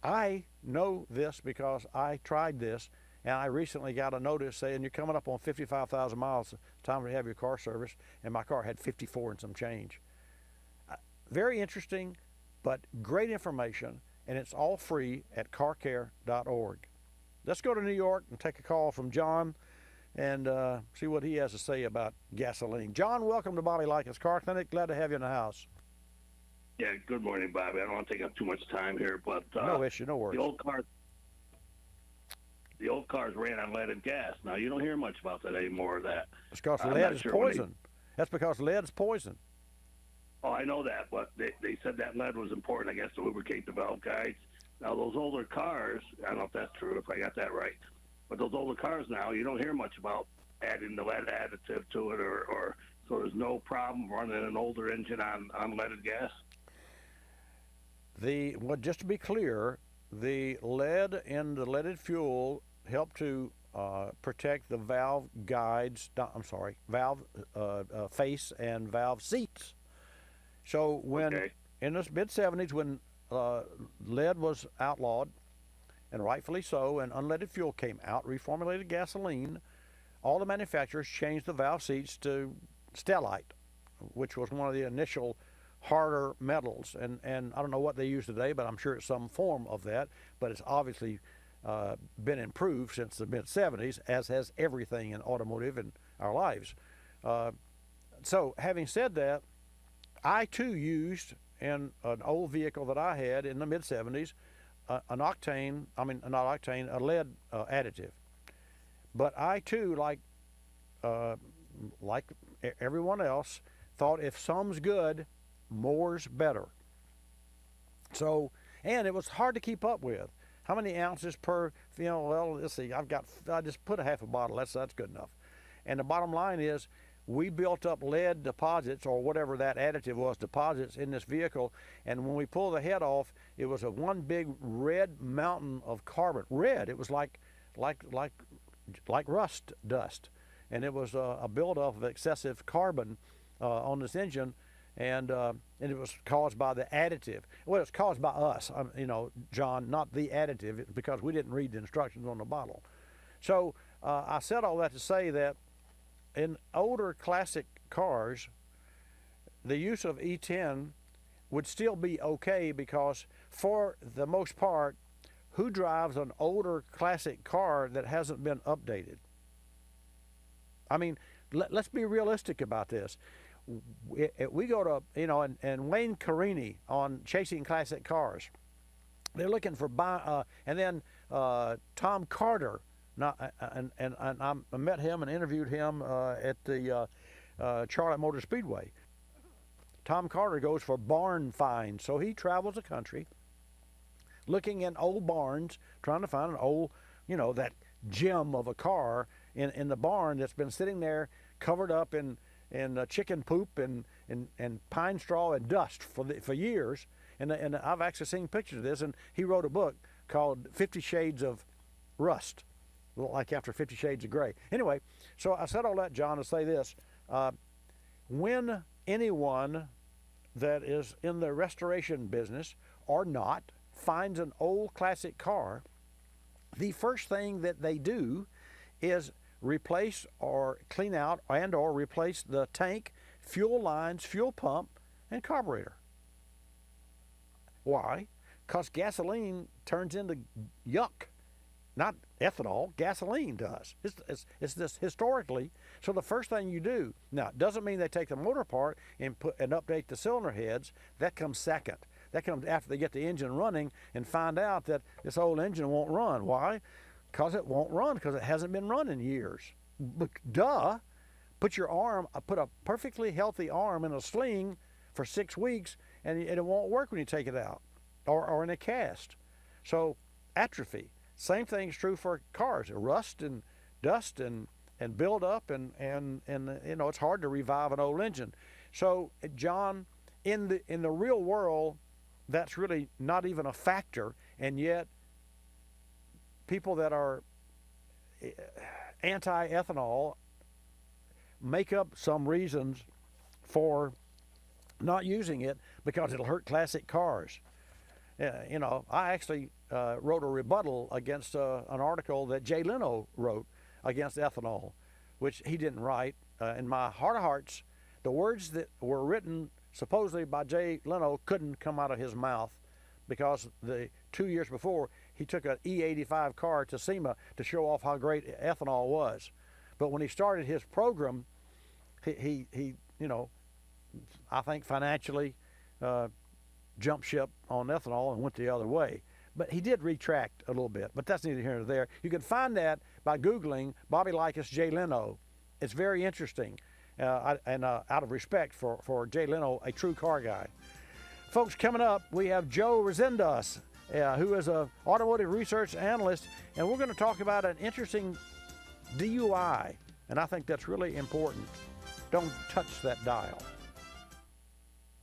I know this because I tried this, and I recently got a notice saying you're coming up on 55,000 miles, it's time to have your car serviced, and my car had 54 and some change. Very interesting, but great information, and it's all free at carcare.org. Let's go to New York and take a call from John and see what he has to say about gasoline. John, welcome to Bobby Likis Car Clinic. Glad to have you in the house. Yeah, good morning, Bobby. I don't want to take up too much time here, but no issue, no worries. The old cars ran on leaded gas. Now you don't hear much about that anymore. It's because lead is poison. That's because lead is poison. Oh, I know that, but they said that lead was important, I guess, to lubricate the valve guides. Now those older cars, I don't know if that's true, if I got that right, but those older cars now, you don't hear much about adding the lead additive to it, or so there's no problem running an older engine on leaded gas. Well, just to be clear, the lead in the leaded fuel helped to protect the valve guides. Valve face and valve seats. So when in the mid '70s, when lead was outlawed, and rightfully so, and unleaded fuel came out, reformulated gasoline, all the manufacturers changed the valve seats to stellite, which was one of the initial harder metals. And I don't know what they use today, but I'm sure it's some form of that. But it's obviously been improved since the mid '70s, as has everything in automotive in our lives. So having said that, I too used in an old vehicle that I had in the mid '70s a lead additive. But I too, like everyone else, thought if some's good, more's better. So, and it was hard to keep up with. How many ounces per? Well, let's see. I just put a half a bottle. That's good enough. And the bottom line is, we built up lead deposits, or whatever that additive was, deposits in this vehicle, and when we pulled the head off, it was a one big red mountain of carbon. Red. It was like rust dust, and it was a buildup of excessive carbon on this engine, and it was caused by the additive. Well, it's caused by us, John, not the additive, because we didn't read the instructions on the bottle. So I said all that to say that in older classic cars, the use of E10 would still be okay, because for the most part, who drives an older classic car that hasn't been updated? I mean, let's be realistic about this. We go to, and Wayne Carini on Chasing Classic Cars, they're looking for, and then Tom Carter, and I met him and interviewed him at the Charlotte Motor Speedway. Tom Carter goes for barn finds, so he travels the country looking in old barns, trying to find an old, that gem of a car in the barn that's been sitting there covered up in chicken poop and pine straw and dust for years. And I've actually seen pictures of this, and he wrote a book called 50 Shades of Rust, like after 50 Shades of Gray. Anyway, so I said all that, John, to say this. When anyone that is in the restoration business or not finds an old classic car, the first thing that they do is replace or clean out and or replace the tank, fuel lines, fuel pump, and carburetor. Why? Because gasoline turns into yuck. Not ethanol, gasoline does. It's this historically. So the first thing you do, now it doesn't mean they take the motor apart and update the cylinder heads. That comes second. That comes after they get the engine running and find out that this old engine won't run. Why? Because it won't run, because it hasn't been run in years. Duh. Put a perfectly healthy arm in a sling for 6 weeks, and it won't work when you take it out, or in a cast. So atrophy. Same thing's true for cars. Rust and dust and build up, and it's hard to revive an old engine. So, John, in the real world, that's really not even a factor, and yet people that are anti-ethanol make up some reasons for not using it because it'll hurt classic cars. You know, I actually wrote a rebuttal against an article that Jay Leno wrote against ethanol, which he didn't write. In my heart of hearts, the words that were written supposedly by Jay Leno couldn't come out of his mouth because the 2 years before he took an E85 car to SEMA to show off how great ethanol was. But when he started his program, he you know, I think financially jumped ship on ethanol and went the other way. But he did retract a little bit, but that's neither here nor there. You can find that by Googling Bobby Likis Jay Leno. It's very interesting, and out of respect for Jay Leno, a true car guy. Folks, coming up, we have Joe Rezendas, who is an automotive research analyst, and we're going to talk about an interesting DUI, and I think that's really important. Don't touch that dial.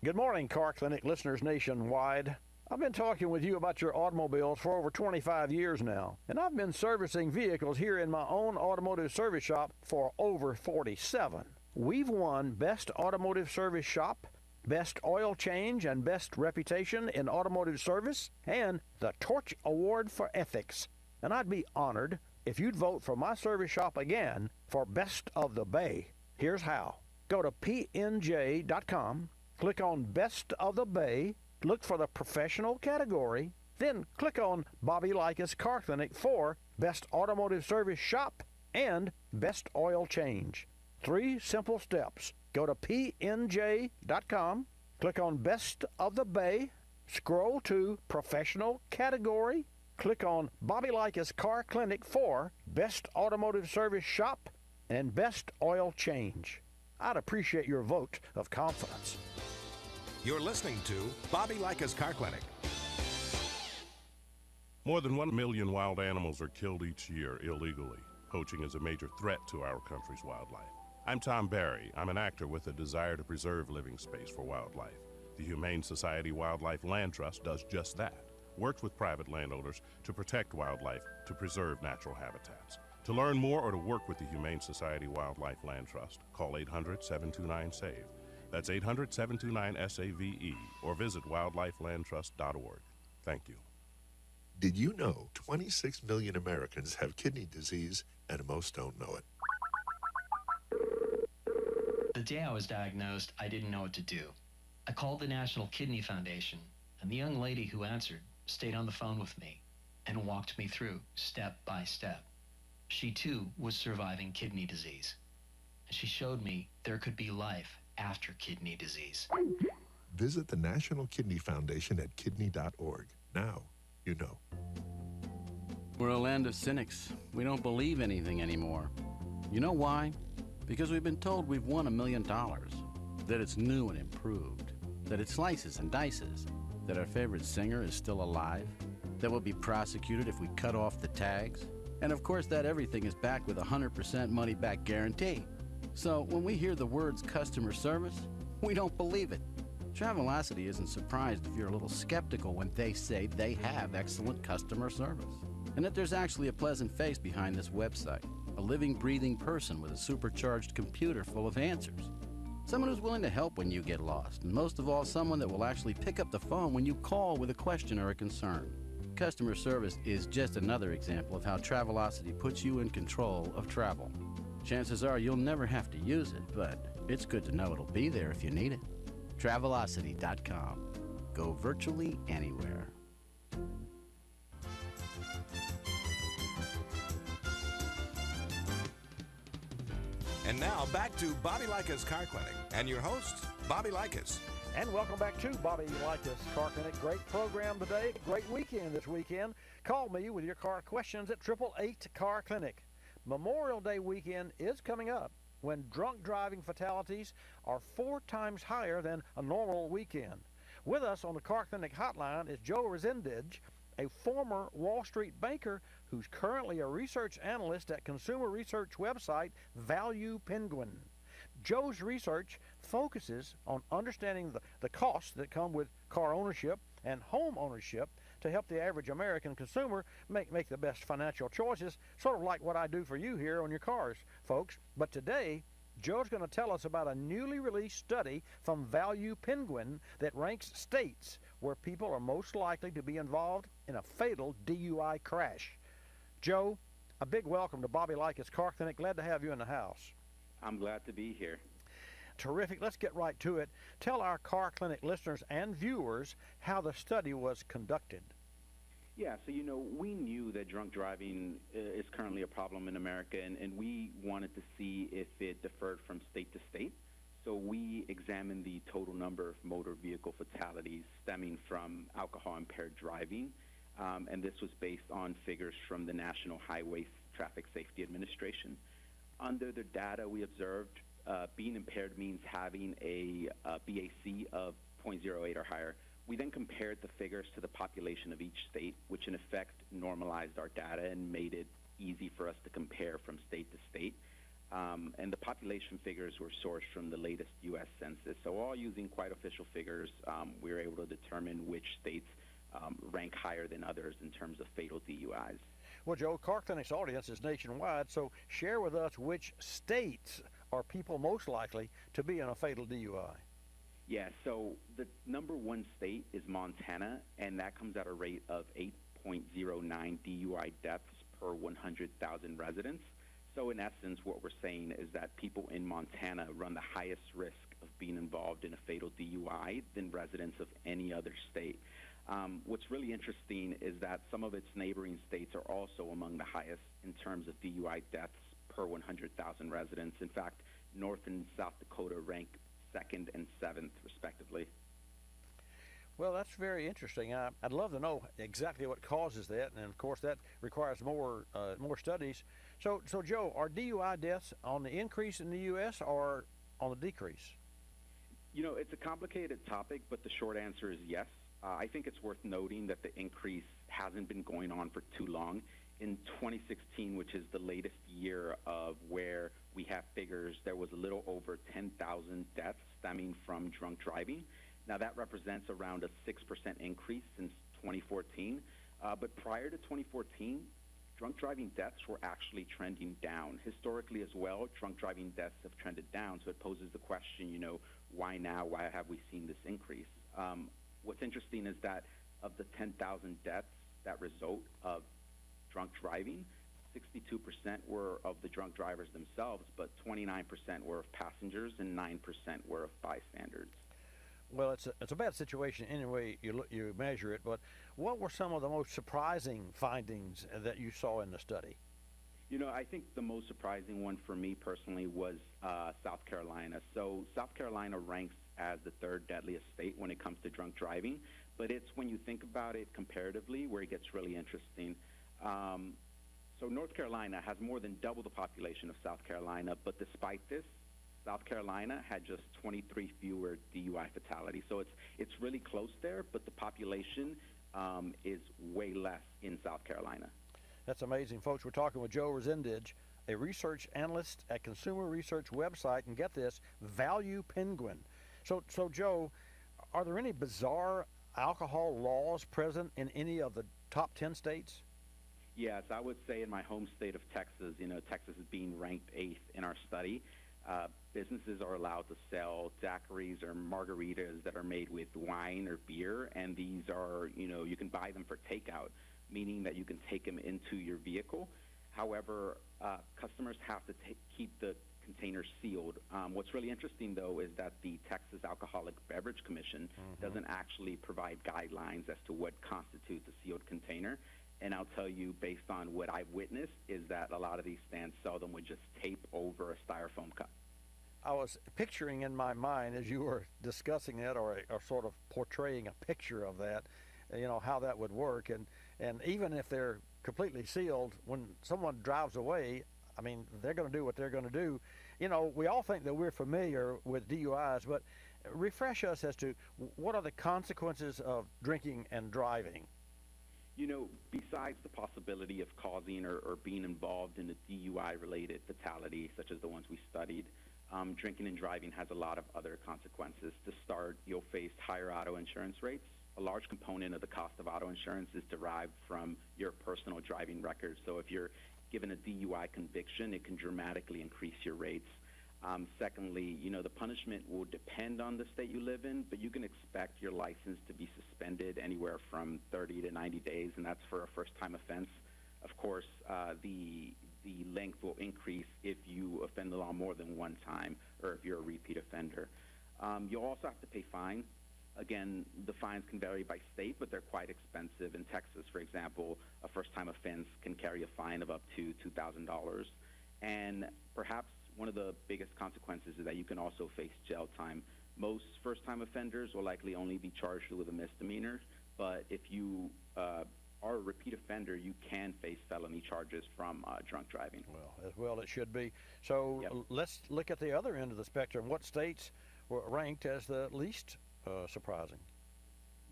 Good morning, Car Clinic listeners nationwide. I've been talking with you about your automobiles for over 25 years now, and I've been servicing vehicles here in my own automotive service shop for over 47. We've won Best Automotive Service Shop, Best Oil Change, and Best Reputation in Automotive Service, and the Torch Award for Ethics. And I'd be honored if you'd vote for my service shop again for Best of the Bay. Here's how. Go to pnj.com, click on Best of the Bay, look for the professional category, then click on Bobby Likis Car Clinic for Best Automotive Service Shop and Best Oil Change. 3 simple steps. Go to pnj.com, click on Best of the Bay, scroll to Professional Category, click on Bobby Likis Car Clinic for Best Automotive Service Shop and Best Oil Change. I'd appreciate your vote of confidence. You're listening to Bobby Likis Car Clinic. More than 1 million wild animals are killed each year illegally. Poaching is a major threat to our country's wildlife. I'm Tom Barry. I'm an actor with a desire to preserve living space for wildlife. The Humane Society Wildlife Land Trust does just that. Works with private landowners to protect wildlife, to preserve natural habitats. To learn more or to work with the Humane Society Wildlife Land Trust, call 800-729-SAVE. That's 800-729-SAVE, or visit wildlifelandtrust.org. Thank you. Did you know 26 million Americans have kidney disease and most don't know it? The day I was diagnosed, I didn't know what to do. I called the National Kidney Foundation, and the young lady who answered stayed on the phone with me and walked me through step by step. She too was surviving kidney disease. She showed me there could be life after kidney disease. Visit the National Kidney Foundation at kidney.org. Now you know. We're a land of cynics. We don't believe anything anymore. You know why? Because we've been told we've won $1 million, that it's new and improved, that it slices and dices, that our favorite singer is still alive, that we'll be prosecuted if we cut off the tags, and of course that everything is backed with a 100% money-back guarantee. So when we hear the words customer service, we don't believe it. Travelocity isn't surprised if you're a little skeptical when they say they have excellent customer service, and that there's actually a pleasant face behind this website. A living, breathing person with a supercharged computer full of answers. Someone who's willing to help when you get lost, and most of all, someone that will actually pick up the phone when you call with a question or a concern. Customer service is just another example of how Travelocity puts you in control of travel. Chances are you'll never have to use it, but it's good to know it'll be there if you need it. Travelocity.com. Go virtually anywhere. And now back to Bobby Likis Car Clinic and your host, Bobby Likis. And welcome back to Bobby Likis Car Clinic. Great program today. Great weekend this weekend. Call me with your car questions at 888 Car Clinic. Memorial Day weekend is coming up when drunk driving fatalities are 4 times higher than a normal weekend. With us on the Car Clinic hotline is Joe Rezendas, a former Wall Street banker who's currently a research analyst at consumer research website Value Penguin. Joe's research focuses on understanding the costs that come with car ownership and home ownership to help the average American consumer make the best financial choices, sort of like what I do for you here on your cars, folks. But today, Joe's going to tell us about a newly released study from Value Penguin that ranks states where people are most likely to be involved in a fatal DUI crash. Joe, a big welcome to Bobby Likis Car Clinic. Glad to have you in the house. I'm glad to be here. Terrific. Let's get right to it. Tell our Car Clinic listeners and viewers how the study was conducted. Yeah, so we knew that drunk driving is currently a problem in America, and we wanted to see if it differed from state to state. So we examined the total number of motor vehicle fatalities stemming from alcohol-impaired driving, and this was based on figures from the National Highway Traffic Safety Administration. Under the data we observed, being impaired means having a BAC of 0.08 or higher. We then compared the figures to the population of each state, which in effect normalized our data and made it easy for us to compare from state to state. And the population figures were sourced from the latest U.S. Census. So all using quite official figures, we were able to determine which states rank higher than others in terms of fatal DUIs. Well, Joe, Car Clinic's audience is nationwide, so share with us which states are people most likely to be in a fatal DUI. Yeah, so the number one state is Montana, and that comes at a rate of 8.09 DUI deaths per 100,000 residents. So in essence, what we're saying is that people in Montana run the highest risk of being involved in a fatal DUI than residents of any other state. What's really interesting is that some of its neighboring states are also among the highest in terms of DUI deaths per 100,000 residents. In fact, North and South Dakota rank 2nd and 7th, respectively. Well, that's very interesting. I'd love to know exactly what causes that, and of course that requires more studies. So, Joe, are DUI deaths on the increase in the U.S. or on the decrease? It's a complicated topic, but the short answer is yes. I think it's worth noting that the increase hasn't been going on for too long. In 2016, which is the latest year of where we have figures, there was a little over 10,000 deaths stemming from drunk driving. Now, that represents around a 6% increase since 2014. But prior to 2014, drunk driving deaths were actually trending down. Historically as well, drunk driving deaths have trended down, so it poses the question, why now? Why have we seen this increase? What's interesting is that of the 10,000 deaths that result of drunk driving, 62% were of the drunk drivers themselves, but 29% were of passengers and 9% were of bystanders. Well, it's a bad situation any way you measure it, but what were some of the most surprising findings that you saw in the study? I think the most surprising one for me personally was South Carolina. So South Carolina ranks as the third deadliest state when it comes to drunk driving, but it's when you think about it comparatively where it gets really interesting. So North Carolina has more than double the population of South Carolina, but despite this, South Carolina had just 23 fewer DUI fatalities. So it's really close there, but the population is way less in South Carolina. That's amazing, folks. We're talking with Joe Resendage, a research analyst at consumer research website, and get this, Value Penguin. So Joe, are there any bizarre alcohol laws present in any of the top 10 states? Yes, I would say in my home state of Texas, Texas is being ranked 8th in our study. Businesses are allowed to sell daiquiris or margaritas that are made with wine or beer, and these are, you can buy them for takeout, meaning that you can take them into your vehicle. However, customers have to keep the container sealed. What's really interesting, though, is that the Texas Alcoholic Beverage Commission doesn't actually provide guidelines as to what constitutes a sealed container. And I'll tell you, based on what I've witnessed, is that a lot of these stands sell them with just tape over a styrofoam cup. I was picturing in my mind as you were discussing that, or sort of portraying a picture of that, how that would work. And even if they're completely sealed, when someone drives away, I mean, they're going to do what they're going to do. We all think that we're familiar with DUIs, but refresh us as to what are the consequences of drinking and driving? Besides the possibility of causing or being involved in a DUI-related fatality, such as the ones we studied, drinking and driving has a lot of other consequences. To start, you'll face higher auto insurance rates. A large component of the cost of auto insurance is derived from your personal driving record. So if you're given a DUI conviction, it can dramatically increase your rates. Secondly, the punishment will depend on the state you live in, but you can expect your license to be suspended anywhere from 30 to 90 days, and that's for a first-time offense. Of course, the length will increase if you offend the law more than one time or if you're a repeat offender. You'll also have to pay fines. Again, the fines can vary by state, but they're quite expensive. In Texas, for example, a first-time offense can carry a fine of up to $2,000. And perhaps one of the biggest consequences is that you can also face jail time. Most first-time offenders will likely only be charged with a misdemeanor, but if you are a repeat offender, you can face felony charges from drunk driving. Well, it should be. So let's look at the other end of the spectrum. What states were ranked as the least surprising?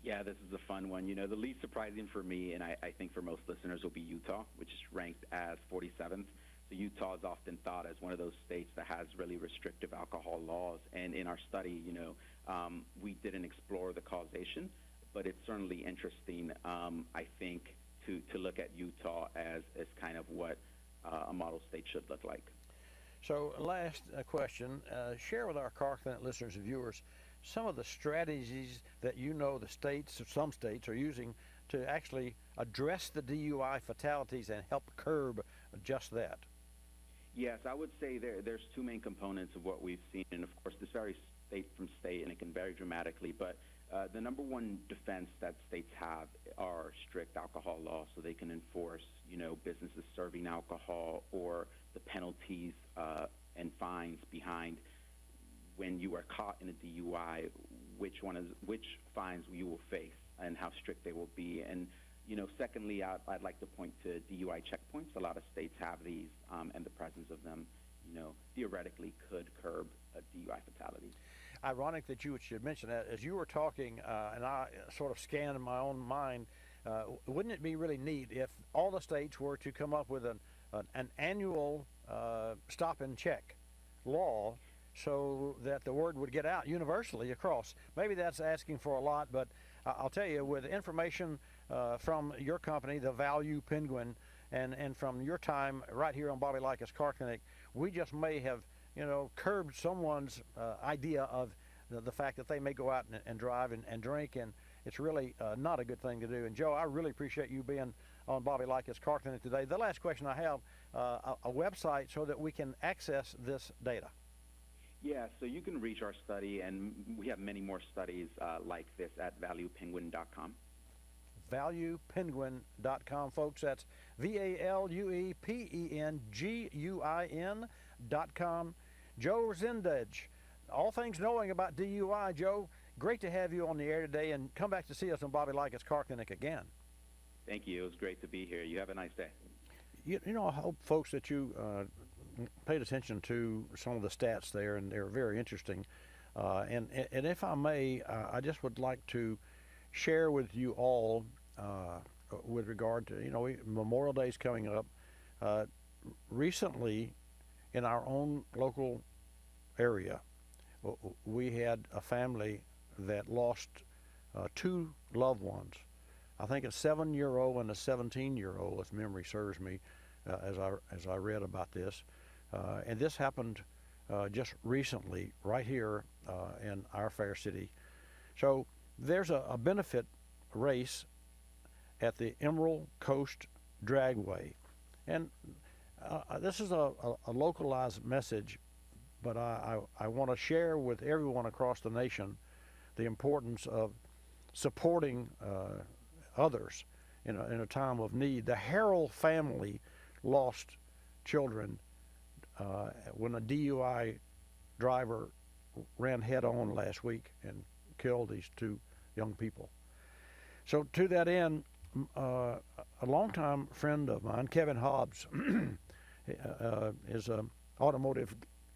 Yeah, this is a fun one. The least surprising for me, and I think for most listeners, will be Utah, which is ranked as 47th. So Utah is often thought as one of those states that has really restrictive alcohol laws. And in our study, we didn't explore the causation, but it's certainly interesting, I think, to look at Utah as kind of what a model state should look like. So last question, share with our Car Clinic listeners and viewers some of the strategies that some states are using to actually address the DUI fatalities and help curb just that. Yes, I would say there's two main components of what we've seen, and of course this varies state from state and it can vary dramatically, but the number one defense that states have are strict alcohol laws, so they can enforce, businesses serving alcohol or the penalties and fines behind when you are caught in a DUI, which fines you will face and how strict they will be. And secondly, I'd like to point to DUI checkpoints. A lot of states have these, and the presence of them, theoretically could curb a DUI fatality. Ironic that you should mention that. As you were talking, and I sort of scanned in my own mind, wouldn't it be really neat if all the states were to come up with an annual stop and check law so that the word would get out universally across? Maybe that's asking for a lot, but I'll tell you, with information from your company, the Value Penguin, and from your time right here on Bobby Likis Car Clinic, we just may have, curbed someone's idea of the fact that they may go out and drive and drink, and it's really not a good thing to do. And Joe, I really appreciate you being on Bobby Likis Car Clinic today. The last question I have, a website so that we can access this data. Yeah, so you can reach our study, and we have many more studies like this at valuepenguin.com. ValuePenguin.com, folks. That's ValuePenguin.com. Joe Zindage, all things knowing about DUI. Joe, great to have you on the air today, and come back to see us on Bobby Likis Car Clinic again. Thank you. It was great to be here. You have a nice day. I hope, folks, that you paid attention to some of the stats there, and they're very interesting. And if I may, I just would like to share with you all with regard to, Memorial Day is coming up. Recently, in our own local area, we had a family that lost two loved ones. I think a 7-year-old and a 17-year-old, if memory serves me, as I read about this. And this happened just recently right here in our fair city. So there's a benefit race at the Emerald Coast Dragway. And this is a localized message, but I want to share with everyone across the nation the importance of supporting others in a time of need. The Harrell family lost children when a DUI driver ran head-on last week and killed these two young people. So to that end, a longtime friend of mine, Kevin Hobbs, is an automotive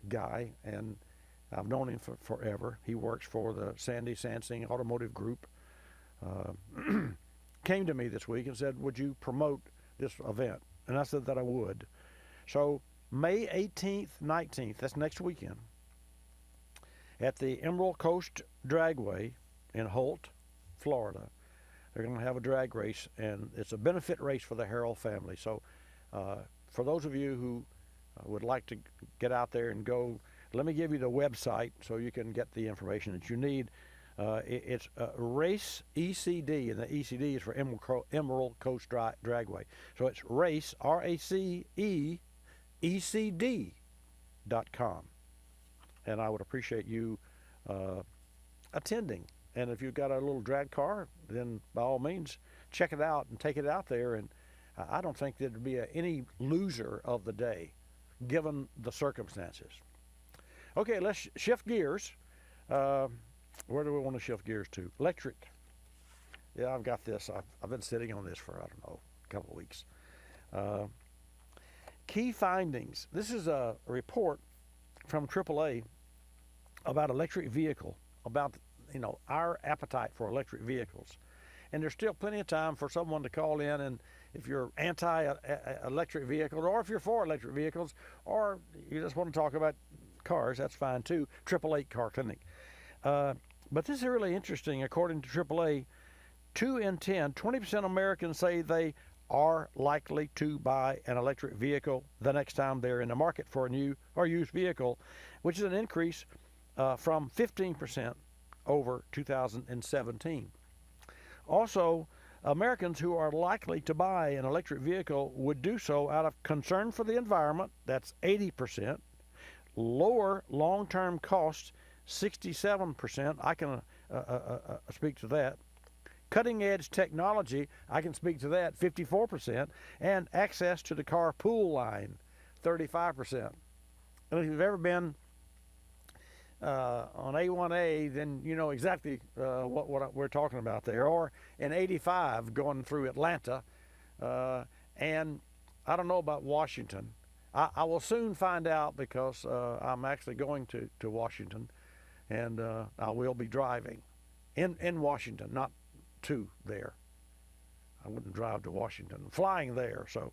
guy, and I've known him for forever. He works for the Sandy Sansing Automotive Group. Came to me this week and said, would you promote this event? And I said that I would. So May 18th, 19th, that's next weekend, at the Emerald Coast Dragway in Holt, Florida. They're going to have a drag race, and it's a benefit race for the Harrell family. So for those of you who would like to get out there and go, let me give you the website so you can get the information that you need. It's Race ECD, and the ECD is for Emerald Coast Dragway. So it's Race, RACE, ECD.com. And I would appreciate you attending. And if you've got a little drag car, then by all means, check it out and take it out there. And I don't think there'd be any loser of the day, given the circumstances. Okay, let's shift gears. Where do we want to shift gears to? Electric. Yeah, I've got this. I've been sitting on this for, I don't know, a couple of weeks. Key findings. This is a report from AAA about electric vehicle, about our appetite for electric vehicles. And there's still plenty of time for someone to call in, and if you're anti-electric vehicles, or if you're for electric vehicles, or you just want to talk about cars, that's fine too. 888 Car Clinic. But this is really interesting. According to AAA, 2 in 10, 20% of Americans say they are likely to buy an electric vehicle the next time they're in the market for a new or used vehicle, which is an increase from 15% over 2017. Also, Americans who are likely to buy an electric vehicle would do so out of concern for the environment, that's 80%, lower long-term costs, 67%, I can speak to that, cutting-edge technology, I can speak to that, 54%, and access to the carpool line, 35%. And if you've ever been on A1A, then you know exactly what we're talking about there. Or in 85 going through Atlanta, and I don't know about Washington. I will soon find out because I'm actually going to Washington, and I will be driving in Washington, not to there. I wouldn't drive to Washington, flying there. So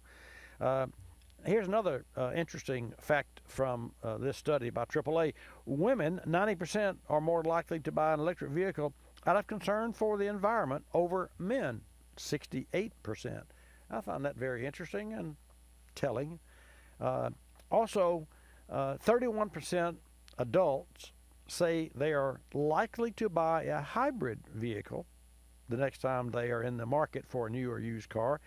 here's another interesting fact from this study by AAA. Women, 90% are more likely to buy an electric vehicle out of concern for the environment over men, 68%. I find that very interesting and telling. Also, 31% adults say they are likely to buy a hybrid vehicle the next time they are in the market for a new or used car.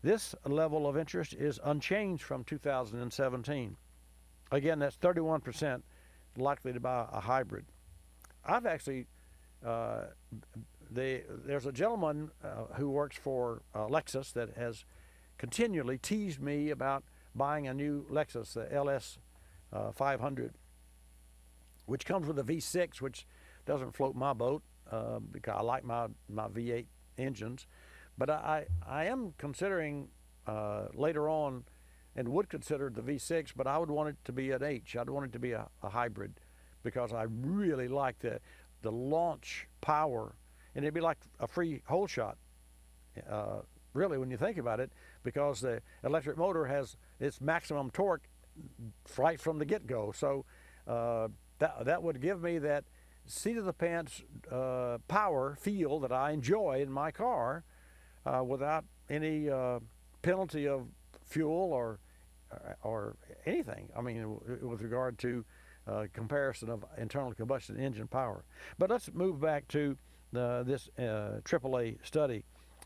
This level of interest is unchanged from 2017. Again, that's 31% likely to buy a hybrid. I've actually, there's a gentleman who works for Lexus that has continually teased me about buying a new Lexus, the LS 500, which comes with a V6, which doesn't float my boat because I like my V8 engines. But I am considering later on, and would consider the V6, but I would want it to be an H. I'd want it to be a hybrid because I really like the launch power. And it'd be like a free whole shot, really, when you think about it, because the electric motor has its maximum torque right from the get-go. So that would give me that seat-of-the-pants power feel that I enjoy in my car, without any penalty of fuel or anything. I mean, with regard to comparison of internal combustion engine power. But let's move back to this AAA study.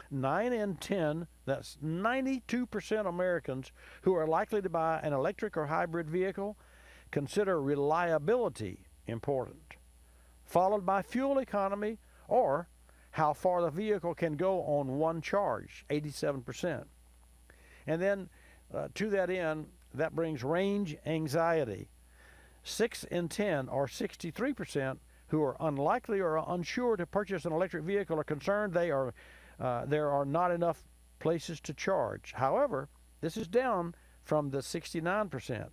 9 in 10, that's 92% Americans who are likely to buy an electric or hybrid vehicle consider reliability important, followed by fuel economy or how far the vehicle can go on one charge, 87%. And then to that end, that brings range anxiety. 6 in 10, or 63%, who are unlikely or unsure to purchase an electric vehicle are concerned there are not enough places to charge. However, this is down from the 69%.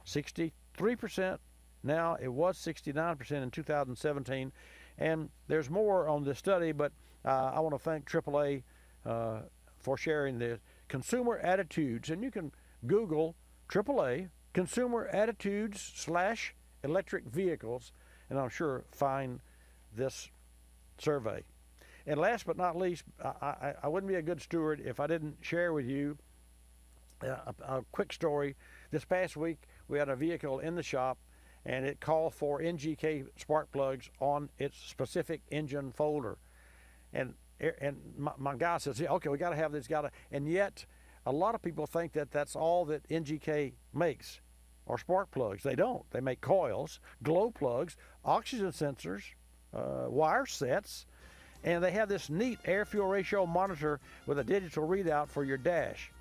63% now, it was 69% in 2017. And there's more on this study, but I want to thank AAA for sharing the consumer attitudes. And you can Google AAA consumer attitudes / electric vehicles, and I'm sure find this survey. And last but not least, I wouldn't be a good steward if I didn't share with you a quick story. This past week, we had a vehicle in the shop, and it called for NGK spark plugs on its specific engine folder. And my guy says, yeah, okay, we got to have this, and yet a lot of people think that that's all that NGK makes are spark plugs. They don't. They make coils, glow plugs, oxygen sensors, wire sets, and they have this neat air-fuel ratio monitor with a digital readout for your dash.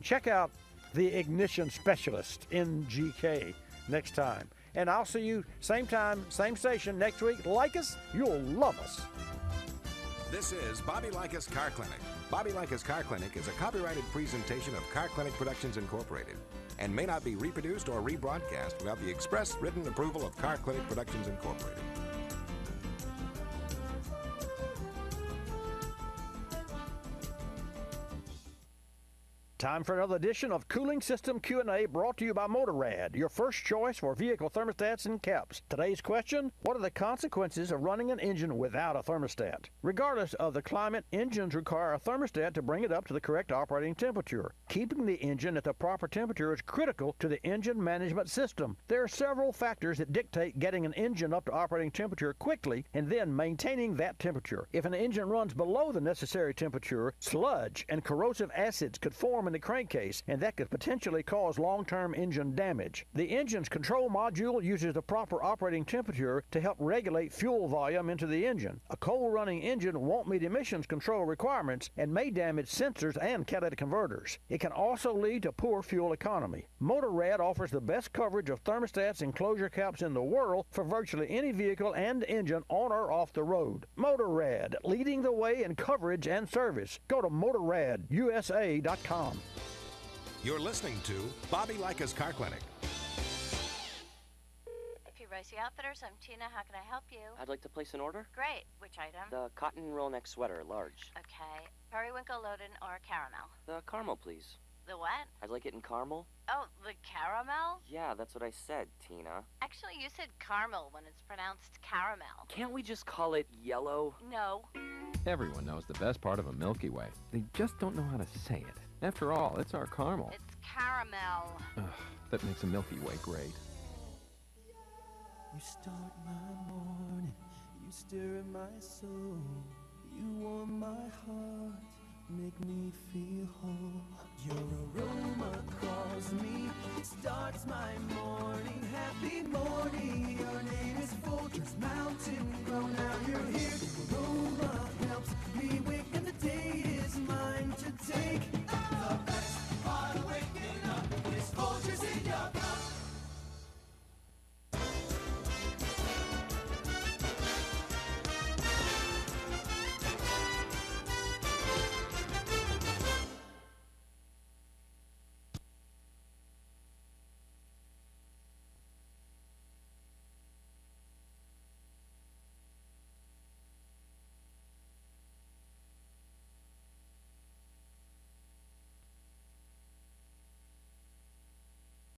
Check out the Ignition Specialist, NGK, next time. And I'll see you same time, same station next week. Likis, you'll love us. This is Bobby Likis Car Clinic. Bobby Likis Car Clinic is a copyrighted presentation of Car Clinic Productions Incorporated and may not be reproduced or rebroadcast without the express written approval of Car Clinic Productions Incorporated. Time for another edition of Cooling System Q&A brought to you by Motorrad, your first choice for vehicle thermostats and caps. Today's question, what are the consequences of running an engine without a thermostat? Regardless of the climate, engines require a thermostat to bring it up to the correct operating temperature. Keeping the engine at the proper temperature is critical to the engine management system. There are several factors that dictate getting an engine up to operating temperature quickly and then maintaining that temperature. If an engine runs below the necessary temperature, sludge and corrosive acids could form in the crankcase, and that could potentially cause long-term engine damage. The engine's control module uses the proper operating temperature to help regulate fuel volume into the engine. A cold-running engine won't meet emissions control requirements and may damage sensors and catalytic converters. It can also lead to poor fuel economy. Motorrad offers the best coverage of thermostats and closure caps in the world for virtually any vehicle and engine on or off the road. Motorrad, leading the way in coverage and service. Go to motorradusa.com. You're listening to Bobby Likis Car Clinic. Ricey Outfitters, I'm Tina. How can I help you? I'd like to place an order. Great. Which item? The cotton roll neck sweater, large. Okay. Periwinkle, Loden, or caramel? The caramel, please. The what? I'd like it in caramel. Oh, the caramel? Yeah, that's what I said, Tina. Actually, you said caramel when it's pronounced caramel. Can't we just call it yellow? No. Everyone knows the best part of a Milky Way. They just don't know how to say it. After all, it's our caramel. It's caramel. Ugh, that makes a Milky Way great. You start my morning, you stir in my soul, you warm my heart, make me feel whole. Your aroma calls me, starts my morning, happy morning. Your name is Fortress Mountain, grow now you're